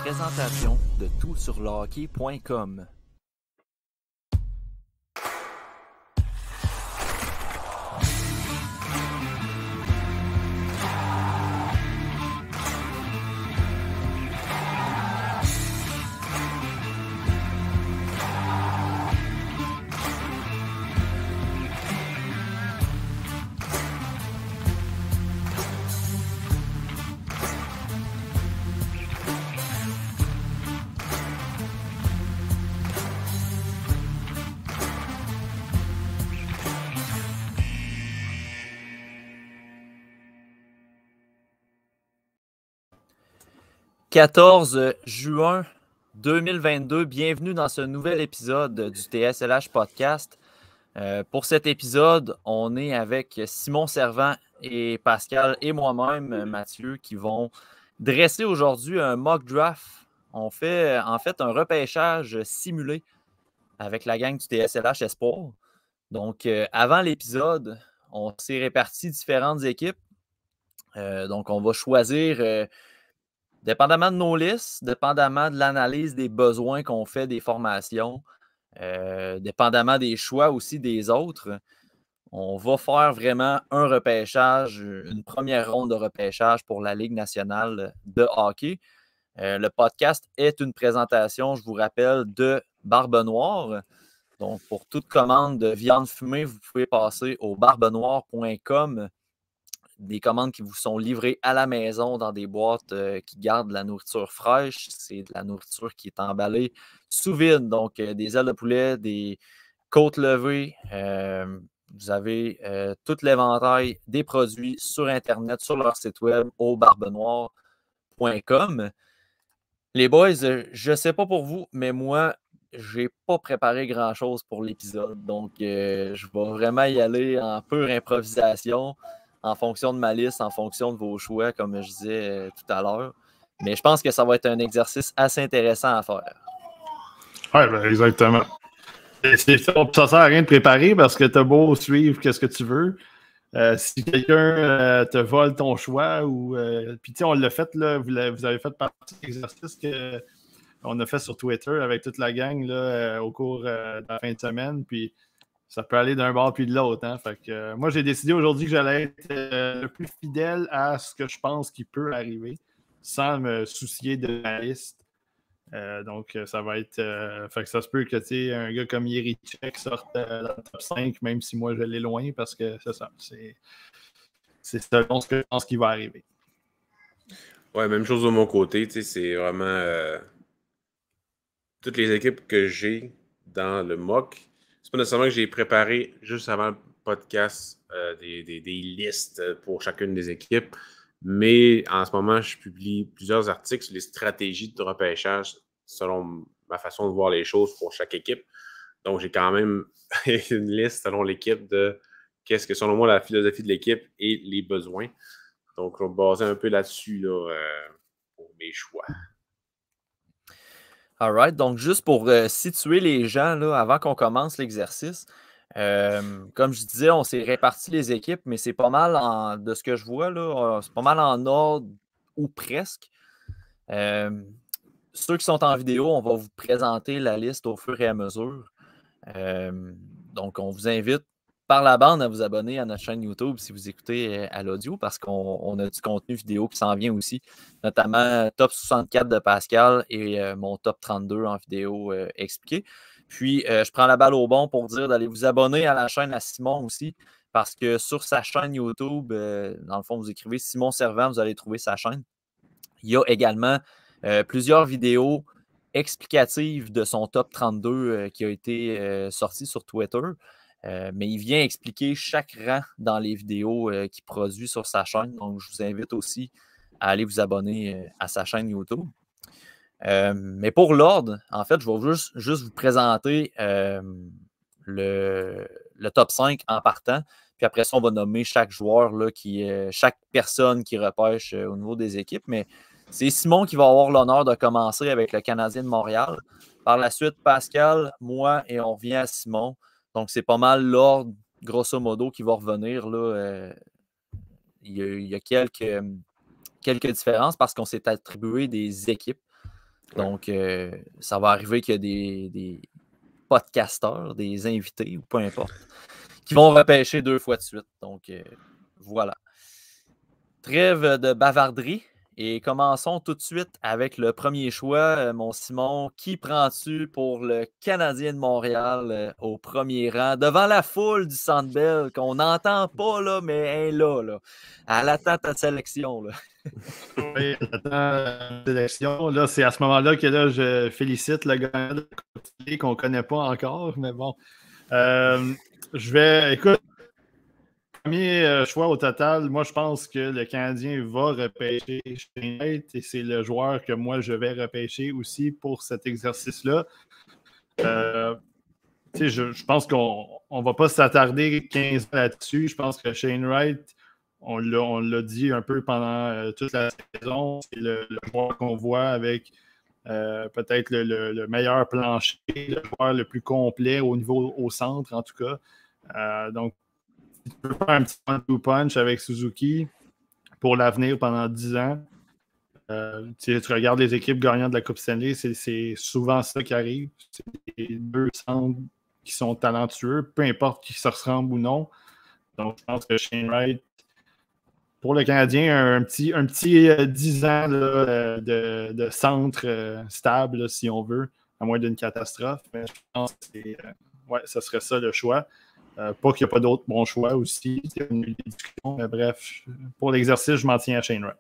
présentation de toutsurlehockey.com. « 14 juin 2022, bienvenue dans ce nouvel épisode du TSLH Podcast. Pour cet épisode, on est avec Simon Servant et Pascal et moi-même, Mathieu, qui vont dresser aujourd'hui un mock draft. On fait en fait un repêchage simulé avec la gang du TSLH Espoir. Donc, avant l'épisode, on s'est réparti différentes équipes. Donc, on va choisir... dépendamment de nos listes, dépendamment de l'analyse des besoins qu'on fait des formations, dépendamment des choix aussi des autres, on va faire vraiment un repêchage, une première ronde de repêchage pour la Ligue nationale de hockey. Le podcast est une présentation, je vous rappelle, de Barbe Noire. Donc, pour toute commande de viande fumée, vous pouvez passer au barbenoire.com. Des commandes qui vous sont livrées à la maison dans des boîtes qui gardent la nourriture fraîche. C'est de la nourriture qui est emballée sous vide. Donc, des ailes de poulet, des côtes levées. Vous avez tout l'éventail des produits sur Internet, sur leur site web au barbenoire.com. Les boys, je ne sais pas pour vous, mais moi, je n'ai pas préparé grand-chose pour l'épisode. Donc, je vais vraiment y aller en pure improvisation, en fonction de ma liste, en fonction de vos choix, comme je disais tout à l'heure. Mais je pense que ça va être un exercice assez intéressant à faire. Oui, ben exactement. Ça sert à rien de préparer parce que tu as beau suivre ce que tu veux. Si quelqu'un te vole ton choix, ou puis tu sais, on l'a fait, là, vous avez fait partie de l'exercice qu'on a fait sur Twitter avec toute la gang là, au cours de la fin de semaine. Puis ça peut aller d'un bord puis de l'autre. Hein? Fait que, moi, j'ai décidé aujourd'hui que j'allais être le plus fidèle à ce que je pense qui peut arriver, sans me soucier de la liste. Donc, ça va être. Fait que ça se peut que un gars comme Yerichek sorte dans le top 5, même si moi je l'ai loin, parce que c'est ça. C'est selon ce que je pense qui va arriver. Ouais, même chose de mon côté. C'est vraiment. Toutes les équipes que j'ai dans le mock, c'est pas nécessairement que j'ai préparé juste avant le podcast des listes pour chacune des équipes, mais en ce moment, je publie plusieurs articles sur les stratégies de repêchage selon ma façon de voir les choses pour chaque équipe. Donc, j'ai quand même une liste selon l'équipe de qu'est-ce que, selon moi, la philosophie de l'équipe et les besoins. Donc, on va baser un peu là-dessus là, pour mes choix. All right. Donc, juste pour situer les gens là, avant qu'on commence l'exercice, comme je disais, on s'est réparti les équipes, mais c'est pas mal, de ce que je vois, là, c'est pas mal en ordre ou presque. Ceux qui sont en vidéo, on va vous présenter la liste au fur et à mesure. Donc, on vous invite par la bande à vous abonner à notre chaîne YouTube si vous écoutez à l'audio, parce qu'on a du contenu vidéo qui s'en vient aussi, notamment top 64 de Pascal et mon top 32 en vidéo expliqué. Puis, je prends la balle au bon pour dire d'aller vous abonner à la chaîne à Simon aussi, parce que sur sa chaîne YouTube, dans le fond, vous écrivez Simon Servant, vous allez trouver sa chaîne. Il y a également plusieurs vidéos explicatives de son top 32 qui a été sorti sur Twitter. Mais il vient expliquer chaque rang dans les vidéos qu'il produit sur sa chaîne. Donc, je vous invite aussi à aller vous abonner à sa chaîne YouTube. Mais pour l'ordre, en fait, je vais juste vous présenter le top 5 en partant. Puis après ça, on va nommer chaque joueur, là, chaque personne qui repêche au niveau des équipes. Mais c'est Simon qui va avoir l'honneur de commencer avec le Canadien de Montréal. Par la suite, Pascal, moi, et on revient à Simon. Donc, c'est pas mal l'ordre, grosso modo, qui va revenir. Là, il y a quelques différences parce qu'on s'est attribué des équipes. Donc, ça va arriver qu'il y a des podcasteurs, des invités ou peu importe, qui vont repêcher 2 fois de suite. Donc, voilà. Trêve de bavarderie. Et commençons tout de suite avec le premier choix. Mon Simon, qui prends-tu pour le Canadien de Montréal au premier rang, devant la foule du Centre Bell, qu'on n'entend pas, là, mais elle est là, là. Elle attend ta sélection. Là. Oui, elle attend la sélection. Là, c'est à ce moment-là que là, je félicite le gagnant de la Coupe qu'on ne connaît pas encore, mais bon. Écoute, premier choix au total, moi je pense que le Canadien va repêcher Shane Wright et c'est le joueur que moi je vais repêcher aussi pour cet exercice-là. Je pense qu'on ne va pas s'attarder 15 ans là-dessus. Je pense que Shane Wright, on l'a dit un peu pendant toute la saison, c'est le joueur qu'on voit avec peut-être le meilleur plancher, le joueur le plus complet au centre en tout cas. Donc, si tu peux faire un petit one-two punch avec Suzuki pour l'avenir pendant 10 ans, tu regardes les équipes gagnantes de la Coupe Stanley, c'est souvent ça qui arrive. C'est les 2 centres qui sont talentueux, peu importe qui se ressemblent ou non. Donc, je pense que Shane Wright, pour le Canadien, un petit 10 ans là, de centre stable, là, si on veut, à moins d'une catastrophe. Mais je pense que ça serait ça le choix. Pas qu'il n'y a pas d'autres bons choix aussi. C'est une discussion. Mais bref, pour l'exercice, je m'en tiens à Shane Wright.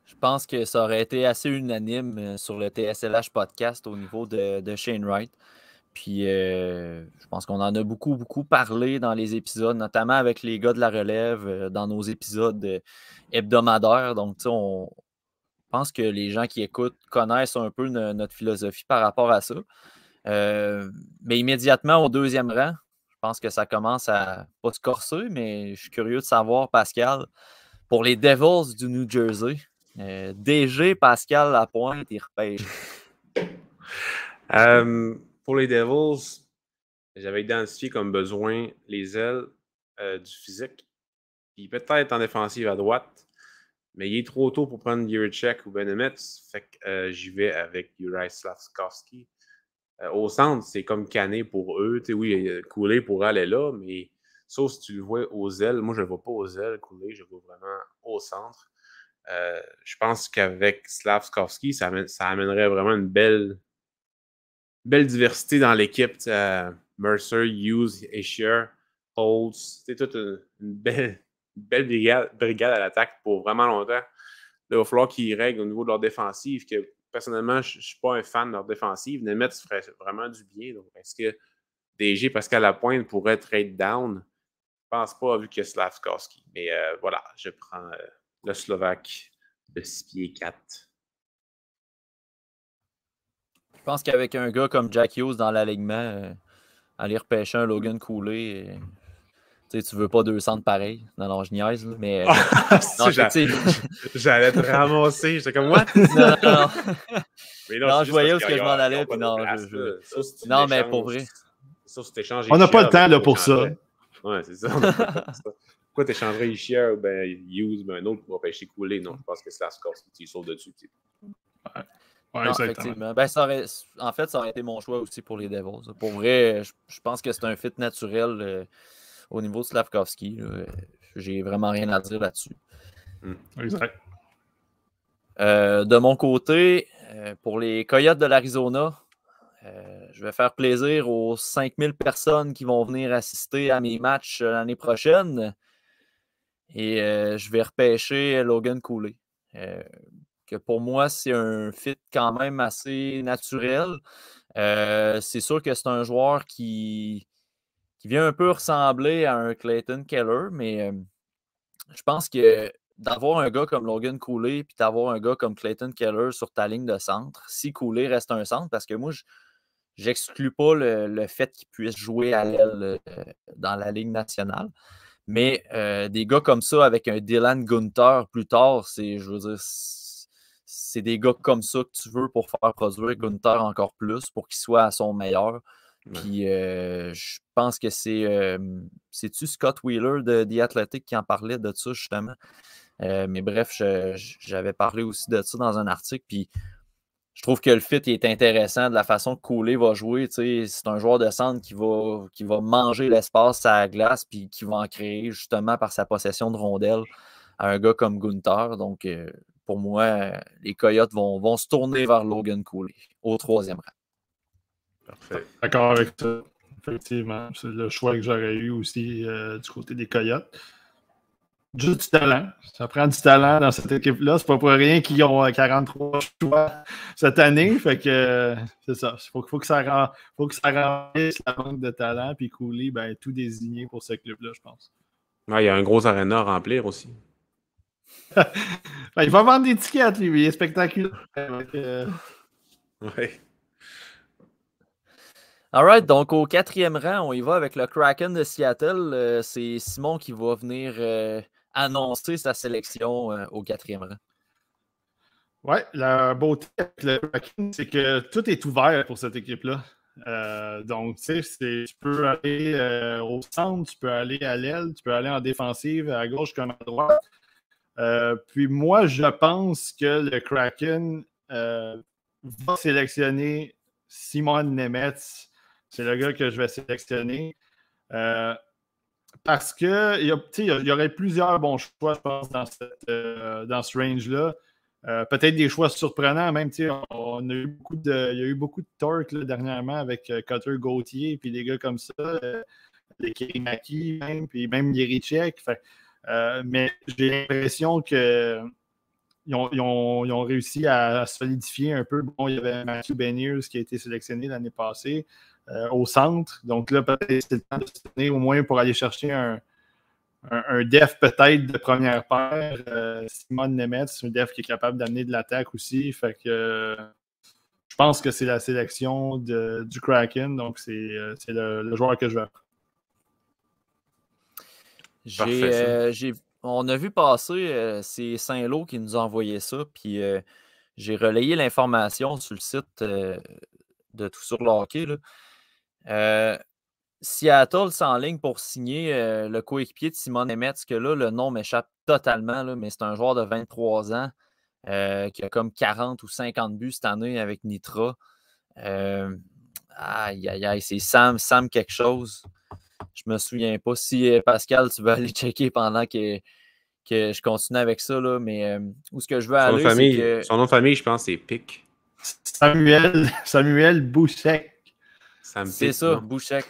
Je pense que ça aurait été assez unanime sur le TSLH podcast au niveau de Shane Wright. Puis, je pense qu'on en a beaucoup, beaucoup parlé dans les épisodes, notamment avec les gars de la relève, dans nos épisodes hebdomadaires. Donc, on pense que les gens qui écoutent connaissent un peu notre philosophie par rapport à ça. Mais immédiatement au 2e rang, je pense que ça commence à pas se corser, mais je suis curieux de savoir, Pascal, pour les Devils du New Jersey, DG Pascal Lapointe, il repêche. Pour les Devils, j'avais identifié comme besoin les ailes du physique. Puis peut-être en défensive à droite. Mais il est trop tôt pour prendre Jiricek ou Benemitz. Fait que j'y vais avec Juraj Slafkovský. Au centre, c'est comme canné pour eux. T'sais, oui, Cooley pourrait aller là, mais sauf si tu le vois aux ailes. Moi, je ne le vois pas aux ailes, Cooley. Je le vois vraiment au centre. Je pense qu'avec Slafkovský, ça amènerait vraiment une belle diversité dans l'équipe. Mercer, Hughes, Escher, Holtz. C'est toute une belle brigade à l'attaque pour vraiment longtemps. Là, il va falloir qu'ils règlent au niveau de leur défensive. Que, personnellement, je ne suis pas un fan de leur défensive. Nemeth ferait vraiment du bien. Donc, est-ce que DG Pascal Lapointe pourrait trade down? Je ne pense pas, vu qu'il y a Slafkovský. Mais voilà, je prends le Slovaque de 6 pieds 4. Je pense qu'avec un gars comme Jack Hughes dans l'alignement, aller repêcher un Logan Cooley, tu veux pas 2 centres pareils. Non, je niaise, là, mais... J'allais te ramasser. J'étais comme, what? Non. Mais non, je voyais où je m'en allais. Puis non, mais pour vrai. On n'a pas le temps là, pour ça. Ouais, c'est ça. Pourquoi t'échangerais Ishier ou Hughes, un autre pour pêcher Cooley? Non, je pense que c'est la score qui tu sauves dessus. Ouais, non, effectivement. Ben, ça aurait été mon choix aussi pour les Devils. Pour vrai, je pense que c'est un fit naturel au niveau de Slafkovský. J'ai vraiment rien à dire là-dessus. Exact. De mon côté, pour les Coyotes de l'Arizona, je vais faire plaisir aux 5000 personnes qui vont venir assister à mes matchs l'année prochaine. Et je vais repêcher Logan Cooley. Que pour moi, c'est un fit quand même assez naturel. C'est sûr que c'est un joueur qui vient un peu ressembler à un Clayton Keller, mais je pense que d'avoir un gars comme Logan Cooley puis d'avoir un gars comme Clayton Keller sur ta ligne de centre, si Cooley reste un centre, parce que moi, j'exclus pas le fait qu'il puisse jouer à l'aile dans la Ligue nationale. Mais des gars comme ça, avec un Dylan Gunther plus tard, c'est des gars comme ça que tu veux pour faire produire Gunther encore plus, pour qu'il soit à son meilleur. Puis je pense que c'est-tu Scott Wheeler de The Athletic qui en parlait de ça, justement? Mais bref, j'avais parlé aussi de ça dans un article. Puis je trouve que le fit est intéressant de la façon que Cooley va jouer. C'est un joueur de centre qui va manger l'espace à la glace puis qui va en créer justement par sa possession de rondelles à un gars comme Gunther. Donc, pour moi, les Coyotes vont se tourner vers Logan Cooley au 3e rang. Parfait. D'accord avec ça. Effectivement, c'est le choix que j'aurais eu aussi du côté des Coyotes. Juste du talent. Ça prend du talent dans cette équipe-là. C'est pas pour rien qu'ils ont 43 choix cette année. Fait que c'est ça. Faut que ça remplisse la manque de talent. Puis Cooley, ben, tout désigné pour ce club-là, je pense. Ouais, il y a un gros aréna à remplir aussi. Ben, il va vendre des tickets, lui. Il est spectaculaire. Ouais. All right, donc au 4e rang, on y va avec le Kraken de Seattle. C'est Simon qui va venir annoncer sa sélection au 4e rang. Oui, la beauté avec le Kraken, c'est que tout est ouvert pour cette équipe-là. Donc, tu sais, tu peux aller au centre, tu peux aller à l'aile, tu peux aller en défensive, à gauche comme à droite. Puis moi, je pense que le Kraken va sélectionner Simon Nemeth. C'est le gars que je vais sélectionner. Parce que il y aurait plusieurs bons choix, je pense, dans ce range-là. Peut-être des choix surprenants, même. On a eu il y a eu beaucoup de torque là, dernièrement avec Cutter Gauthier, puis des gars comme ça, les Kirimaki, même, puis même Yerichek. Mais j'ai l'impression que ils ont réussi à solidifier un peu. Bon, il y avait Matthew Beniers qui a été sélectionné l'année passée au centre. Donc là, peut-être c'est le temps de se tenir au moins pour aller chercher un def peut-être de première paire. Simon Nemeth, c'est un def qui est capable d'amener de l'attaque aussi. Fait que je pense que c'est la sélection du Kraken. Donc c'est le joueur que je veux. On a vu passer, c'est Saint-Lô qui nous a envoyé ça, puis j'ai relayé l'information sur le site de Tout sur le hockey. Seattle s'enligne pour signer le coéquipier de Simon Nemeth, que là, le nom m'échappe totalement, là, mais c'est un joueur de 23 ans qui a comme 40 ou 50 buts cette année avec Nitra. Aïe, aïe, aïe, c'est Sam quelque chose. Je me souviens pas. Si Pascal, tu veux aller checker pendant que je continue avec ça, là, mais où ce que je veux aller, c'est que... Son nom de famille, je pense, c'est Pic. Samuel Bouchek. C'est ça, Bouchek.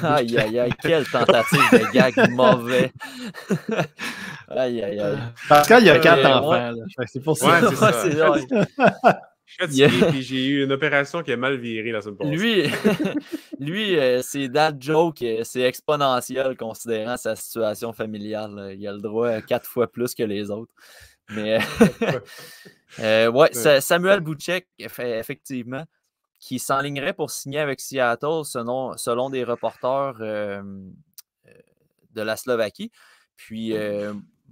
Aïe, aïe, aïe, quelle tentative de gag mauvais. Aïe, aïe, aïe. Pascal, il y a 4 enfants. Ouais. C'est pour ça. Ouais, c'est ça. Je suis fatigué, puis j'ai eu une opération qui a mal viré la semaine passée. Lui, c'est dad joke, c'est exponentiel considérant sa situation familiale. Il a le droit à 4 fois plus que les autres. Mais Samuel Bouchek, effectivement, qui s'enlignerait pour signer avec Seattle selon des reporters de la Slovaquie. Puis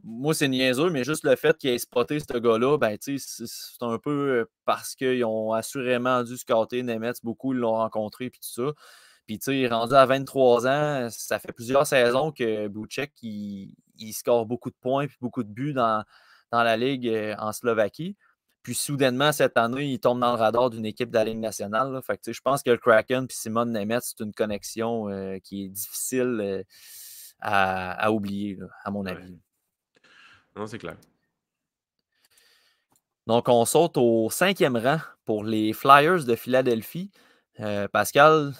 moi, c'est niaiseux, mais juste le fait qu'il ait spoté ce gars-là, ben, c'est un peu parce qu'ils ont assurément dû scotter Nemeth, beaucoup l'ont rencontré, puis tout ça. Puis, rendu à 23 ans, ça fait plusieurs saisons que Bouchek, il score beaucoup de points puis beaucoup de buts dans la Ligue en Slovaquie. Puis, soudainement, cette année, il tombe dans le radar d'une équipe de la Ligue nationale. Là. Fait que, je pense que le Kraken et Simon Nemeth, c'est une connexion qui est difficile à oublier, là, à mon avis. Non, c'est clair. Donc, on saute au 5e rang pour les Flyers de Philadelphie. Pascal,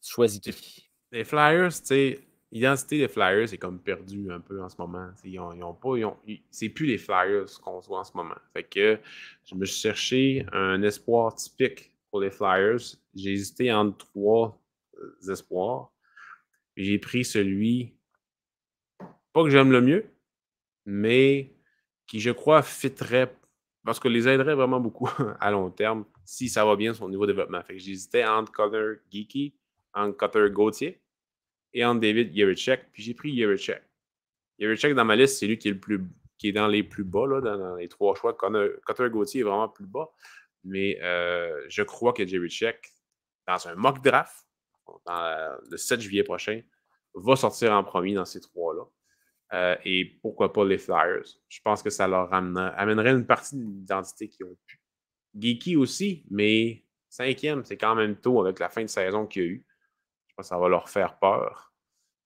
tu choisis qui? Les Flyers, tu sais, l'identité des Flyers est comme perdue un peu en ce moment. C'est plus les Flyers qu'on voit en ce moment. Fait que je me suis cherché un espoir typique pour les Flyers. J'ai hésité entre 3 espoirs. J'ai pris celui, pas que j'aime le mieux, mais qui, je crois, fitterait, parce que les aiderait vraiment beaucoup à long terme si ça va bien son niveau de développement. Fait que j'hésitais entre Connor Geeky, entre Cutter Gauthier et entre David Yerichek. Puis j'ai pris Yerichek. Yerichek, dans ma liste, c'est lui qui est dans les plus bas, là, dans les 3 choix. Cutter Gauthier est vraiment plus bas. Mais je crois que Yerichek, dans un mock draft, le 7 juillet prochain, va sortir en premier dans ces 3-là. et pourquoi pas les Flyers. Je pense que ça leur amènerait une partie de l'identité qu'ils ont pu. Geeky aussi, mais 5e, c'est quand même tôt avec la fin de saison qu'il y a eu. Je pense que ça va leur faire peur.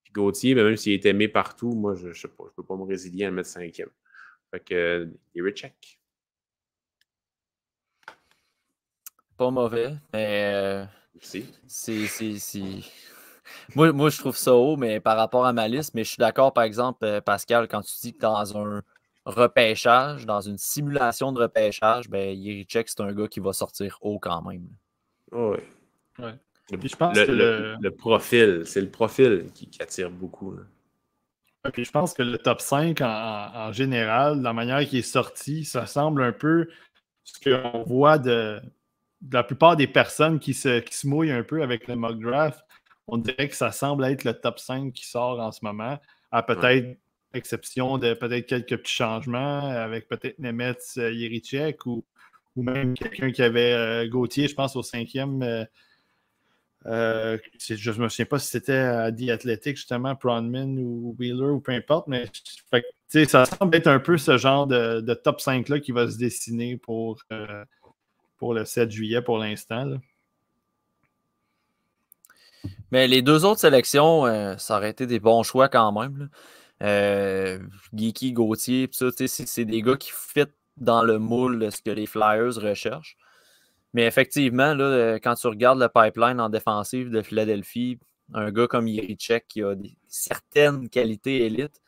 Puis Gauthier, même s'il est aimé partout, moi, je ne sais pas, je ne peux pas me résilier à le mettre 5e. Fait que, Jiricek. Pas mauvais, mais Si. Moi, je trouve ça haut, mais par rapport à ma liste, mais je suis d'accord, par exemple, Pascal, quand tu dis que dans un repêchage, dans une simulation de repêchage, ben, Jiricek, c'est un gars qui va sortir haut quand même. Oui. Ouais. Puis je pense le profil, c'est le profil qui attire beaucoup. Là. Puis je pense que le top 5 en général, la manière qu'il est sorti, ça semble un peu ce qu'on voit de la plupart des personnes qui se mouillent un peu avec le mock draft. On dirait que ça semble être le top 5 qui sort en ce moment, à peut-être exception de peut-être quelques petits changements avec peut-être Nemetz, Jiricek ou même quelqu'un qui avait Gauthier, je pense, au 5e. Je ne me souviens pas si c'était à The Athletic, justement, Pronman ou Wheeler ou peu importe, mais ça semble être un peu ce genre de top 5-là qui va se dessiner pour le 7 juillet pour l'instant. Là. Mais les deux autres sélections, ça aurait été des bons choix quand même. Geeky, Gauthier, c'est des gars qui fit dans le moule de ce que les Flyers recherchent. Mais effectivement, là, quand tu regardes le pipeline en défensive de Philadelphie, un gars comme Jiricek qui a certaines qualités élites,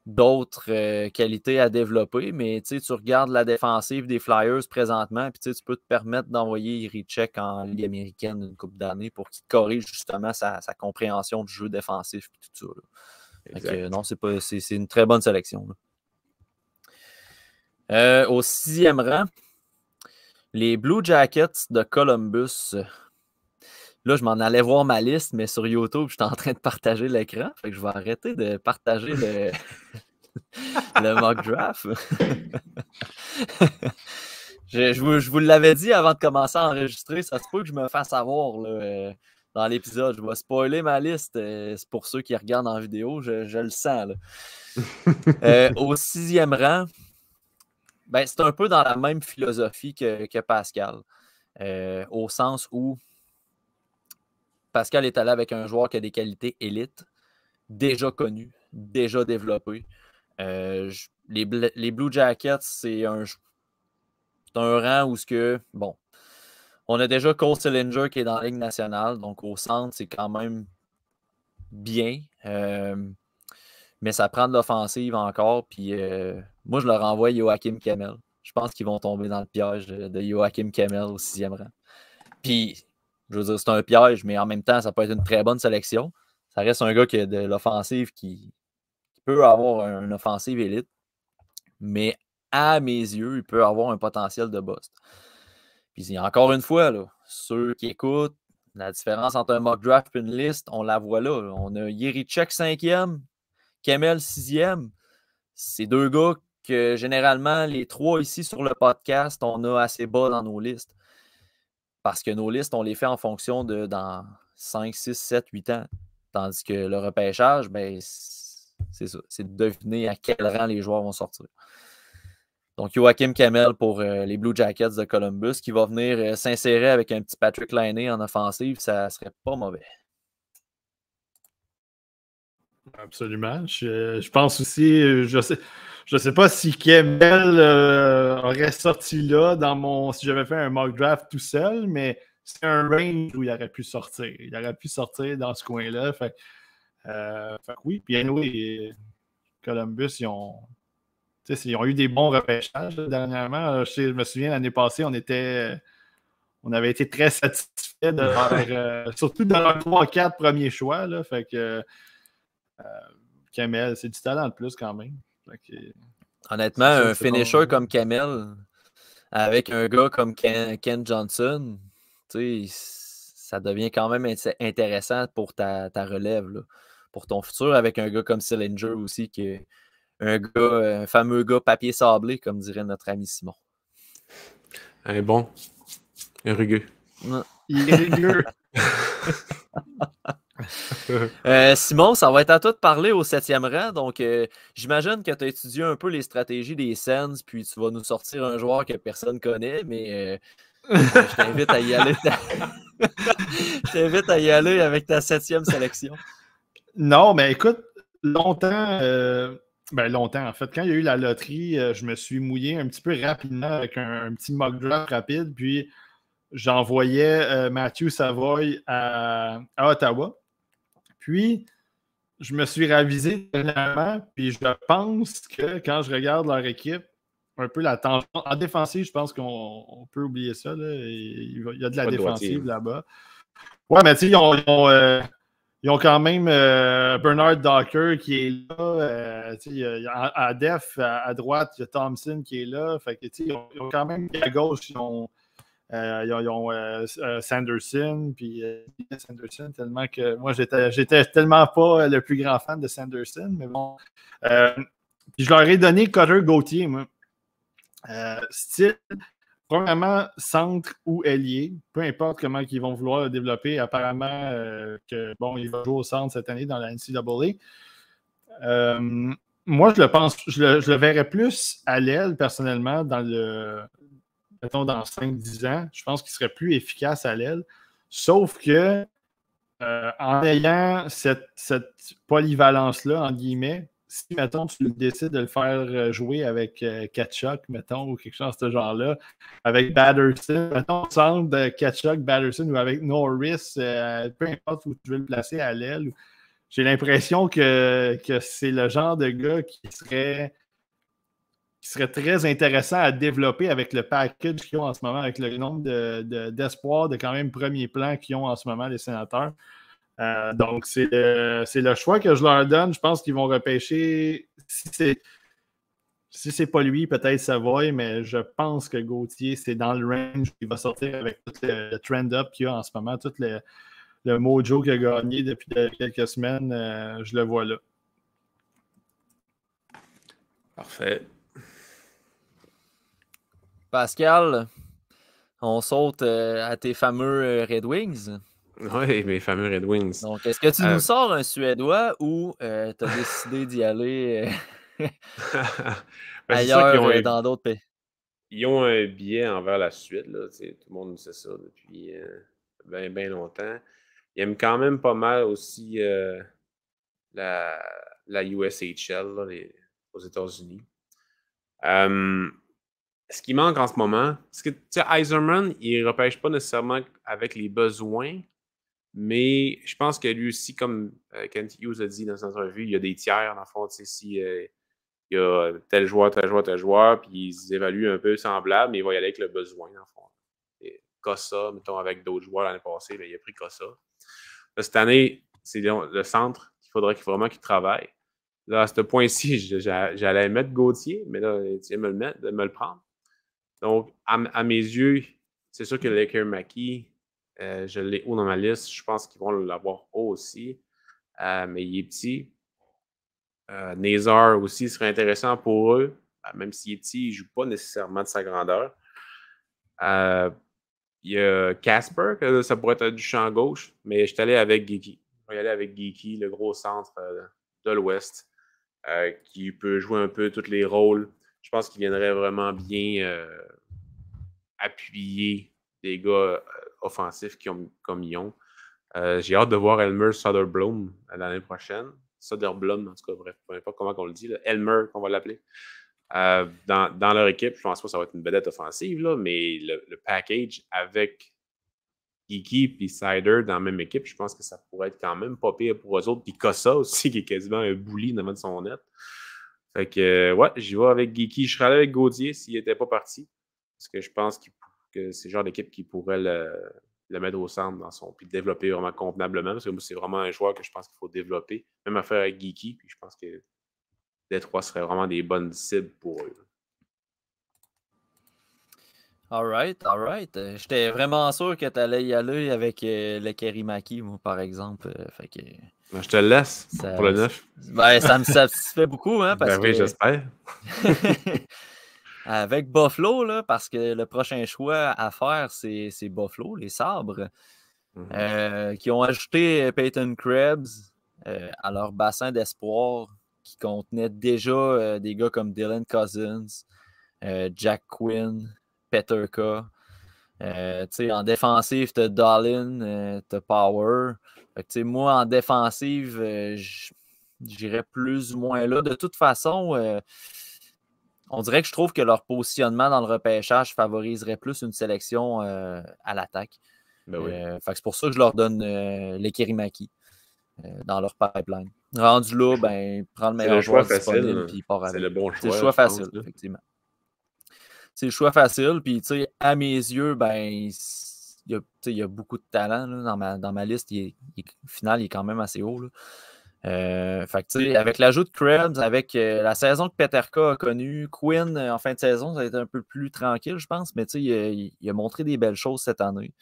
d'autres qualités à développer, mais tu regardes la défensive des Flyers présentement, puis tu peux te permettre d'envoyer Jiricek en Ligue américaine une couple d'années pour qu'il corrige justement sa compréhension du jeu défensif et tout ça. Donc, non, c'est une très bonne sélection. Au 6e rang, les Blue Jackets de Columbus. Là, je m'en allais voir ma liste, mais sur YouTube, je suis en train de partager l'écran. Fait que je vais arrêter de partager le mock draft. je vous l'avais dit avant de commencer à enregistrer. Ça se peut que je me fasse avoir là, dans l'épisode. Je vais spoiler ma liste. C'est pour ceux qui regardent en vidéo. Je le sens. Là. Au 6e rang, ben, c'est un peu dans la même philosophie que Pascal. Au sens où Pascal est allé avec un joueur qui a des qualités élites, déjà connues, déjà développées. Les Blue Jackets, c'est un rang où on a déjà Cole Sillinger qui est dans la Ligue nationale, donc au centre, c'est quand même bien. Mais ça prend de l'offensive encore. Puis moi, je leur envoie Joachim Kemel. Je pense qu'ils vont tomber dans le piège de Joachim Kemel au 6e rang. Puis, je veux dire, c'est un piège, mais en même temps, ça peut être une très bonne sélection. Ça reste un gars qui a de l'offensive qui peut avoir une offensive élite. Mais à mes yeux, il peut avoir un potentiel de bust. Puis encore une fois, là, ceux qui écoutent, la différence entre un mock draft et une liste, on la voit là. On a Jiricek 5e, Kemel 6e. C'est deux gars que généralement, les trois ici sur le podcast, on a assez bas dans nos listes. Parce que nos listes, on les fait en fonction de dans 5, 6, 7, 8 ans. Tandis que le repêchage, ben, c'est ça. C'est de deviner à quel rang les joueurs vont sortir. Donc, Joachim Kemel pour les Blue Jackets de Columbus qui va venir s'insérer avec un petit Patrick Laine en offensive, ça serait pas mauvais. Absolument. Je pense aussi, je sais pas si Kemel aurait sorti là si j'avais fait un mock draft tout seul, mais c'est un range où il aurait pu sortir. Il aurait pu sortir dans ce coin-là. Fait oui. Puis anyway, Columbus, ils ont eu des bons repêchages là, dernièrement. Je me souviens, l'année passée, on avait été très satisfaits de leur, surtout dans leurs 3-4 premiers choix. Là, fait que Kemel, c'est du talent de plus quand même. Honnêtement, un finisher comme Kemel avec un gars comme Ken Johnson, ça devient quand même intéressant pour ta relève, là. Pour ton futur, avec un gars comme Sillinger aussi, qui est un fameux gars papier sablé, comme dirait notre ami Simon. Un bon. Un rugueux. Il est rugueux. Simon, ça va être à toi de parler au 7e rang. Donc, j'imagine que tu as étudié un peu les stratégies des Sens, puis tu vas nous sortir un joueur que personne connaît, mais je t'invite à y aller. Je t'invite à y aller avec ta 7e sélection. Non, mais écoute, longtemps, longtemps en fait, quand il y a eu la loterie, je me suis mouillé un petit peu rapidement avec un petit mock draft rapide, puis j'envoyais Matthew Savoy à Ottawa. Puis, je me suis ravisé dernièrement, puis je pense que quand je regarde leur équipe, un peu la tangente. En défensive, je pense qu'on peut oublier ça. Là. Il y a de la défensive là-bas. Ouais, mais tu sais, ils ont quand même Bernard Docker qui est là. À def, à droite, il y a Thompson qui est là. Fait que, ils ont quand même à gauche, ils ont Sanderson, puis Sanderson, tellement que moi, j'étais tellement pas le plus grand fan de Sanderson, mais bon. Puis je leur ai donné Cutter Gauthier, moi. Style, premièrement, centre ou ailier, peu importe comment ils vont vouloir le développer. Apparemment, il va jouer au centre cette année dans la NCAA. Moi, je le pense, je le verrais plus à l'aile, personnellement, mettons, dans 5-10 ans. Je pense qu'il serait plus efficace à l'aile. Sauf que, en ayant cette polyvalence-là, en guillemets, si, mettons, tu décides de le faire jouer avec Tkachuk, mettons, ou quelque chose de ce genre-là, avec Batterson, mettons, centre de Tkachuk, Batterson, ou avec Norris, peu importe où tu veux le placer à l'aile, j'ai l'impression que c'est le genre de gars qui serait très intéressant à développer avec le package qu'ils ont en ce moment, avec le nombre d'espoirs de quand même premier plan qu'ils ont en ce moment, les Sénateurs. Donc, c'est le choix que je leur donne. Je pense qu'ils vont repêcher. Si c'est pas lui, peut-être Savoy, mais je pense que Gauthier, c'est dans le range. Il va sortir avec tout le trend-up qu'il y a en ce moment, tout le mojo qu'il a gagné depuis quelques semaines. Je le vois là. Parfait. Pascal, on saute à tes fameux Red Wings. Oui, mes fameux Red Wings. Donc, est-ce que tu nous sors un Suédois ou tu as décidé d'y aller ailleurs dans d'autres pays? Ils ont un biais envers la Suède. Là, tout le monde sait ça depuis bien longtemps. Ils aiment quand même pas mal aussi la USHL là, aux États-Unis. Ce qui manque en ce moment, c'est que Yzerman, il ne repêche pas nécessairement avec les besoins, mais je pense que lui aussi, comme Kent Hughes a dit dans son entrevue, il y a des tiers, dans le fond, si il y a tel joueur, puis ils évaluent un peu semblable, mais il va y aller avec le besoin, dans le fond. Et Cossa, mettons, avec d'autres joueurs l'année passée, il a pris Cossa. Là, cette année, c'est le centre qu'il faudrait vraiment qu'il travaille. Là, à ce point-ci, j'allais mettre Gauthier, mais là, tu viens de me le prendre. Donc, à mes yeux, c'est sûr que Laker Maki, je l'ai haut dans ma liste. Je pense qu'ils vont l'avoir haut aussi. Mais il est petit. Nazar aussi serait intéressant pour eux. Même s'il est petit, il ne joue pas nécessairement de sa grandeur. Il y a Casper, que ça pourrait être du champ gauche, mais je suis allé avec Geeky. Je vais y aller avec Geeky, le gros centre de l'Ouest, qui peut jouer un peu tous les rôles. Je pense qu'il viendrait vraiment bien appuyer des gars offensifs comme ils ont. J'ai hâte de voir Elmer Soderblom l'année prochaine. Soderblom, en tout cas, bref, peu importe comment on le dit. Là. Elmer, qu'on va l'appeler. Dans leur équipe, je pense pas que ça va être une vedette offensive, là, mais le package avec Geeky et Sider dans la même équipe, je pense que ça pourrait être quand même pas pire pour eux autres. Puis Cossa aussi, qui est quasiment un bully devant de son net. Fait que, ouais, j'y vais avec Geeky. Je serais allé avec Gauthier s'il n'était pas parti. Parce que je pense que c'est le genre d'équipe qui pourrait le mettre au centre puis le développer vraiment convenablement. Parce que c'est vraiment un joueur que je pense qu'il faut développer. Même affaire avec Geeky. Puis je pense que Détroit serait vraiment des bonnes cibles pour eux. All right. J'étais vraiment sûr que tu allais y aller avec le Kerimaki, moi, par exemple. Fait que, je te le laisse pour le 9. Ça me satisfait beaucoup, hein, parce oui, j'espère. Avec Buffalo, là, parce que le prochain choix à faire, c'est Buffalo, les Sabres. qui ont ajouté Peyton Krebs à leur bassin d'espoir qui contenait déjà des gars comme Dylan Cousins, Jack Quinn, Peterka. En défensive, tu as Dahlin, tu as Power. Moi, en défensive, j'irais plus ou moins là. De toute façon, on dirait que je trouve que leur positionnement dans le repêchage favoriserait plus une sélection à l'attaque. Ben oui. C'est pour ça que je leur donne les Kerimaki dans leur pipeline. Rendu là, prends le meilleur joueur disponible puis il part avec. C'est le bon choix. C'est le choix facile, effectivement. C'est le choix facile, puis à mes yeux, il y a beaucoup de talent là, dans ma liste. Au final, il est quand même assez haut. Là. Avec l'ajout de Krebs, avec la saison que Peterka a connue, Quinn en fin de saison, ça a été un peu plus tranquille, je pense, mais il a montré des belles choses cette année.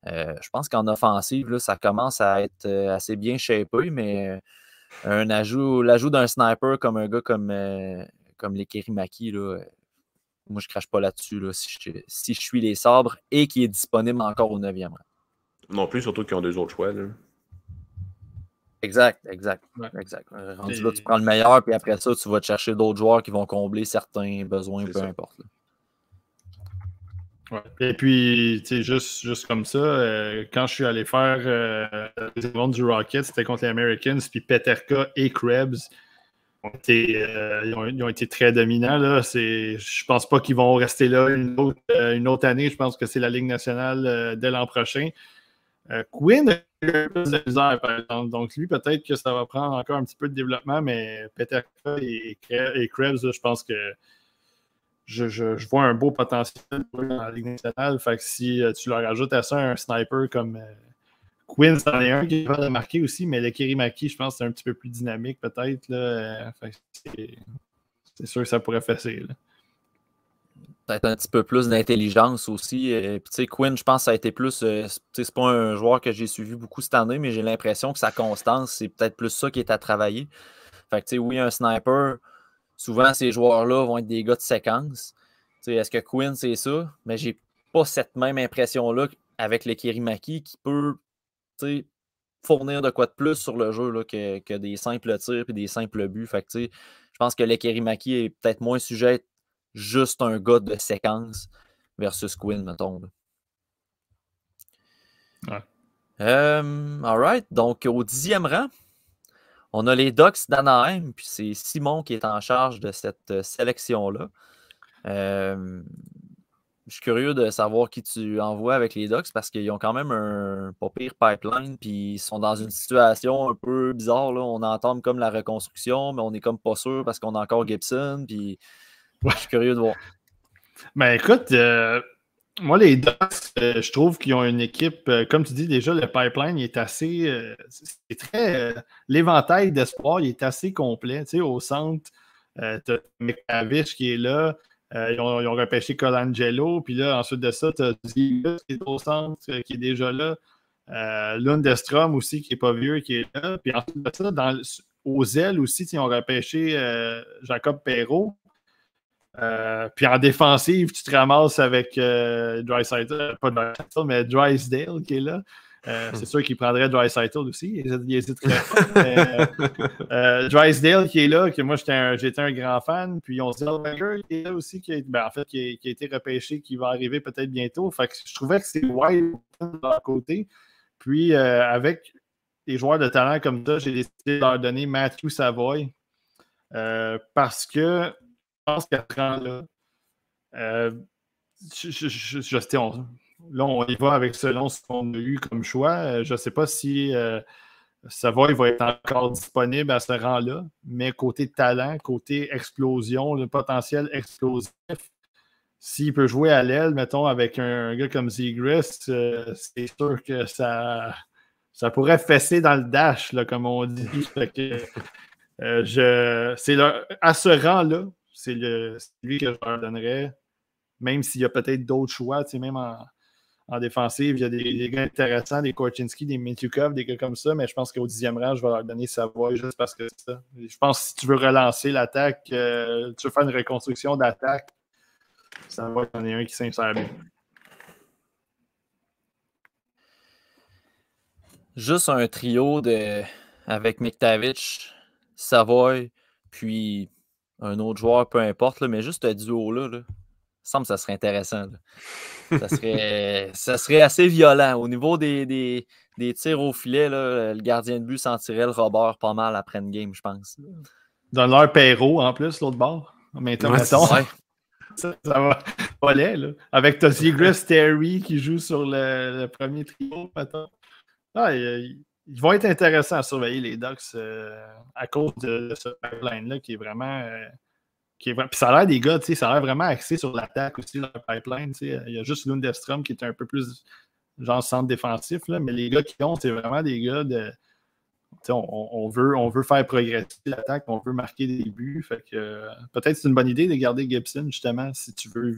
Je pense qu'en offensive, là, ça commence à être assez bien shapé, mais l'ajout d'un sniper comme un gars comme les Kerimaki, là, moi, je ne crache pas là-dessus là, si je suis les sabres et qui est disponible encore au 9e rang. Non plus, surtout qu'ils ont 2 autres choix. Là. Exact. Ouais. Rendu là, tu prends le meilleur, puis après ça, tu vas te chercher d'autres joueurs qui vont combler certains besoins, peu importe. Là. Ouais. Et puis, juste comme ça, quand je suis allé faire les événements du Rocket, c'était contre les Americans, puis Peterka et Krebs ils ont été très dominants. Là. Je pense pas qu'ils vont rester là une autre année. Je pense que c'est la Ligue nationale dès l'an prochain. Quinn a un peu de misère, par exemple. Donc, lui, peut-être que ça va prendre encore un petit peu de développement, mais Peterka et Krebs, là, je pense que je vois un beau potentiel dans la Ligue nationale. Fait que si tu leur ajoutes à ça un sniper comme Quinn, c'en est un qui est capable de marquer aussi, mais le Kerimaki, je pense que c'est un petit peu plus dynamique, peut-être. Là. C'est sûr que ça pourrait fesser. Là. Peut-être un petit peu plus d'intelligence aussi. Puis, Quinn, je pense que ça a été plus. C'est pas un joueur que j'ai suivi beaucoup cette année, mais j'ai l'impression que sa constance, c'est peut-être plus ça qui est à travailler. Fait que, oui, un sniper, souvent, ces joueurs-là vont être des gars de séquence. Est-ce que Quinn, c'est ça? Mais j'ai pas cette même impression-là avec le Kerimaki qui peut fournir de quoi de plus sur le jeu là, que des simples tirs et des simples buts. Fait que, je pense que le Kerimaki est peut-être moins sujet à être juste un gars de séquence versus Quinn, mettons. Ouais. All right. Donc, au 10e rang, on a les Ducks d'Anaheim, puis c'est Simon qui est en charge de cette sélection-là. Je suis curieux de savoir qui tu envoies avec les Ducks parce qu'ils ont quand même un pas pire pipeline, puis ils sont dans une situation un peu bizarre. Là. On entend comme la reconstruction, mais on est comme pas sûr parce qu'on a encore Gibson, puis je suis curieux de voir. Ben écoute, moi, les Ducks, je trouve qu'ils ont une équipe, comme tu dis déjà, le pipeline est assez. C'est très. L'éventail d'espoir, il est assez complet. Tu sais, au centre, tu as McTavish qui est là. Ils ont repêché Colangelo. Puis là, ensuite de ça, tu as Zigus qui est au centre, qui est déjà là. Lundestrom aussi, qui n'est pas vieux, qui est là. Puis ensuite de ça, aux ailes aussi, ils ont repêché Jacob Perreault. Puis en défensive, tu te ramasses avec Draisaitl, pas Draisaitl, mais Drysdale qui est là. C'est sûr qu'il prendrait Draisaitl aussi. Il hésiterait pas. Drysdale qui est là, que moi j'étais un grand fan. Puis on Zellweger qui est là aussi, qui a été repêché, qui va arriver peut-être bientôt. Fait que je trouvais que c'est wide de leur côté. Puis avec des joueurs de talent comme ça, j'ai décidé de leur donner Matthew Savoy. Parce que je pense qu'à 30 ans, là, là, on y va avec selon ce qu'on a eu comme choix. Je ne sais pas si Savoy va être encore disponible à ce rang-là, mais côté talent, côté explosion, le potentiel explosif, s'il peut jouer à l'aile, mettons, avec un gars comme Zegras, c'est sûr que ça pourrait fesser dans le dash, là, comme on dit. Fait que, à ce rang-là, c'est lui que je leur donnerais, même s'il y a peut-être d'autres choix, même en défensive, il y a des gars intéressants, des Korchinski, des Mitukov, des gars comme ça, mais je pense qu'au 10e rang, je vais leur donner Savoy juste parce que c'est ça. Je pense que si tu veux relancer l'attaque, tu veux faire une reconstruction d'attaque, Savoy, c'en est un qui s'insère bien. juste un trio avec McTavish, Savoy, puis un autre joueur, peu importe, là, mais juste ce duo-là, là, il me semble que ça serait intéressant. Là. Ça serait assez violent. Au niveau des tirs au filet, là, le gardien de but sentirait le Robert pas mal après une game, je pense. Donne-leur Perrault en plus, l'autre bord. Mettons. Ouais. Ça va voler, là. Avec Tossier Griff, Terry qui joue sur le premier trio, mettons. Ah, ils vont être intéressants à surveiller les Ducks à cause de ce pipeline-là qui est vraiment. Puis ça a l'air des gars, ça a l'air vraiment axé sur l'attaque aussi, leur pipeline. Il y a juste Lundestrom qui est un peu plus genre centre défensif, là, mais les gars qui ont, c'est vraiment des gars de. On veut faire progresser l'attaque, on veut marquer des buts. Fait que peut-être c'est une bonne idée de garder Gibson, justement, si tu veux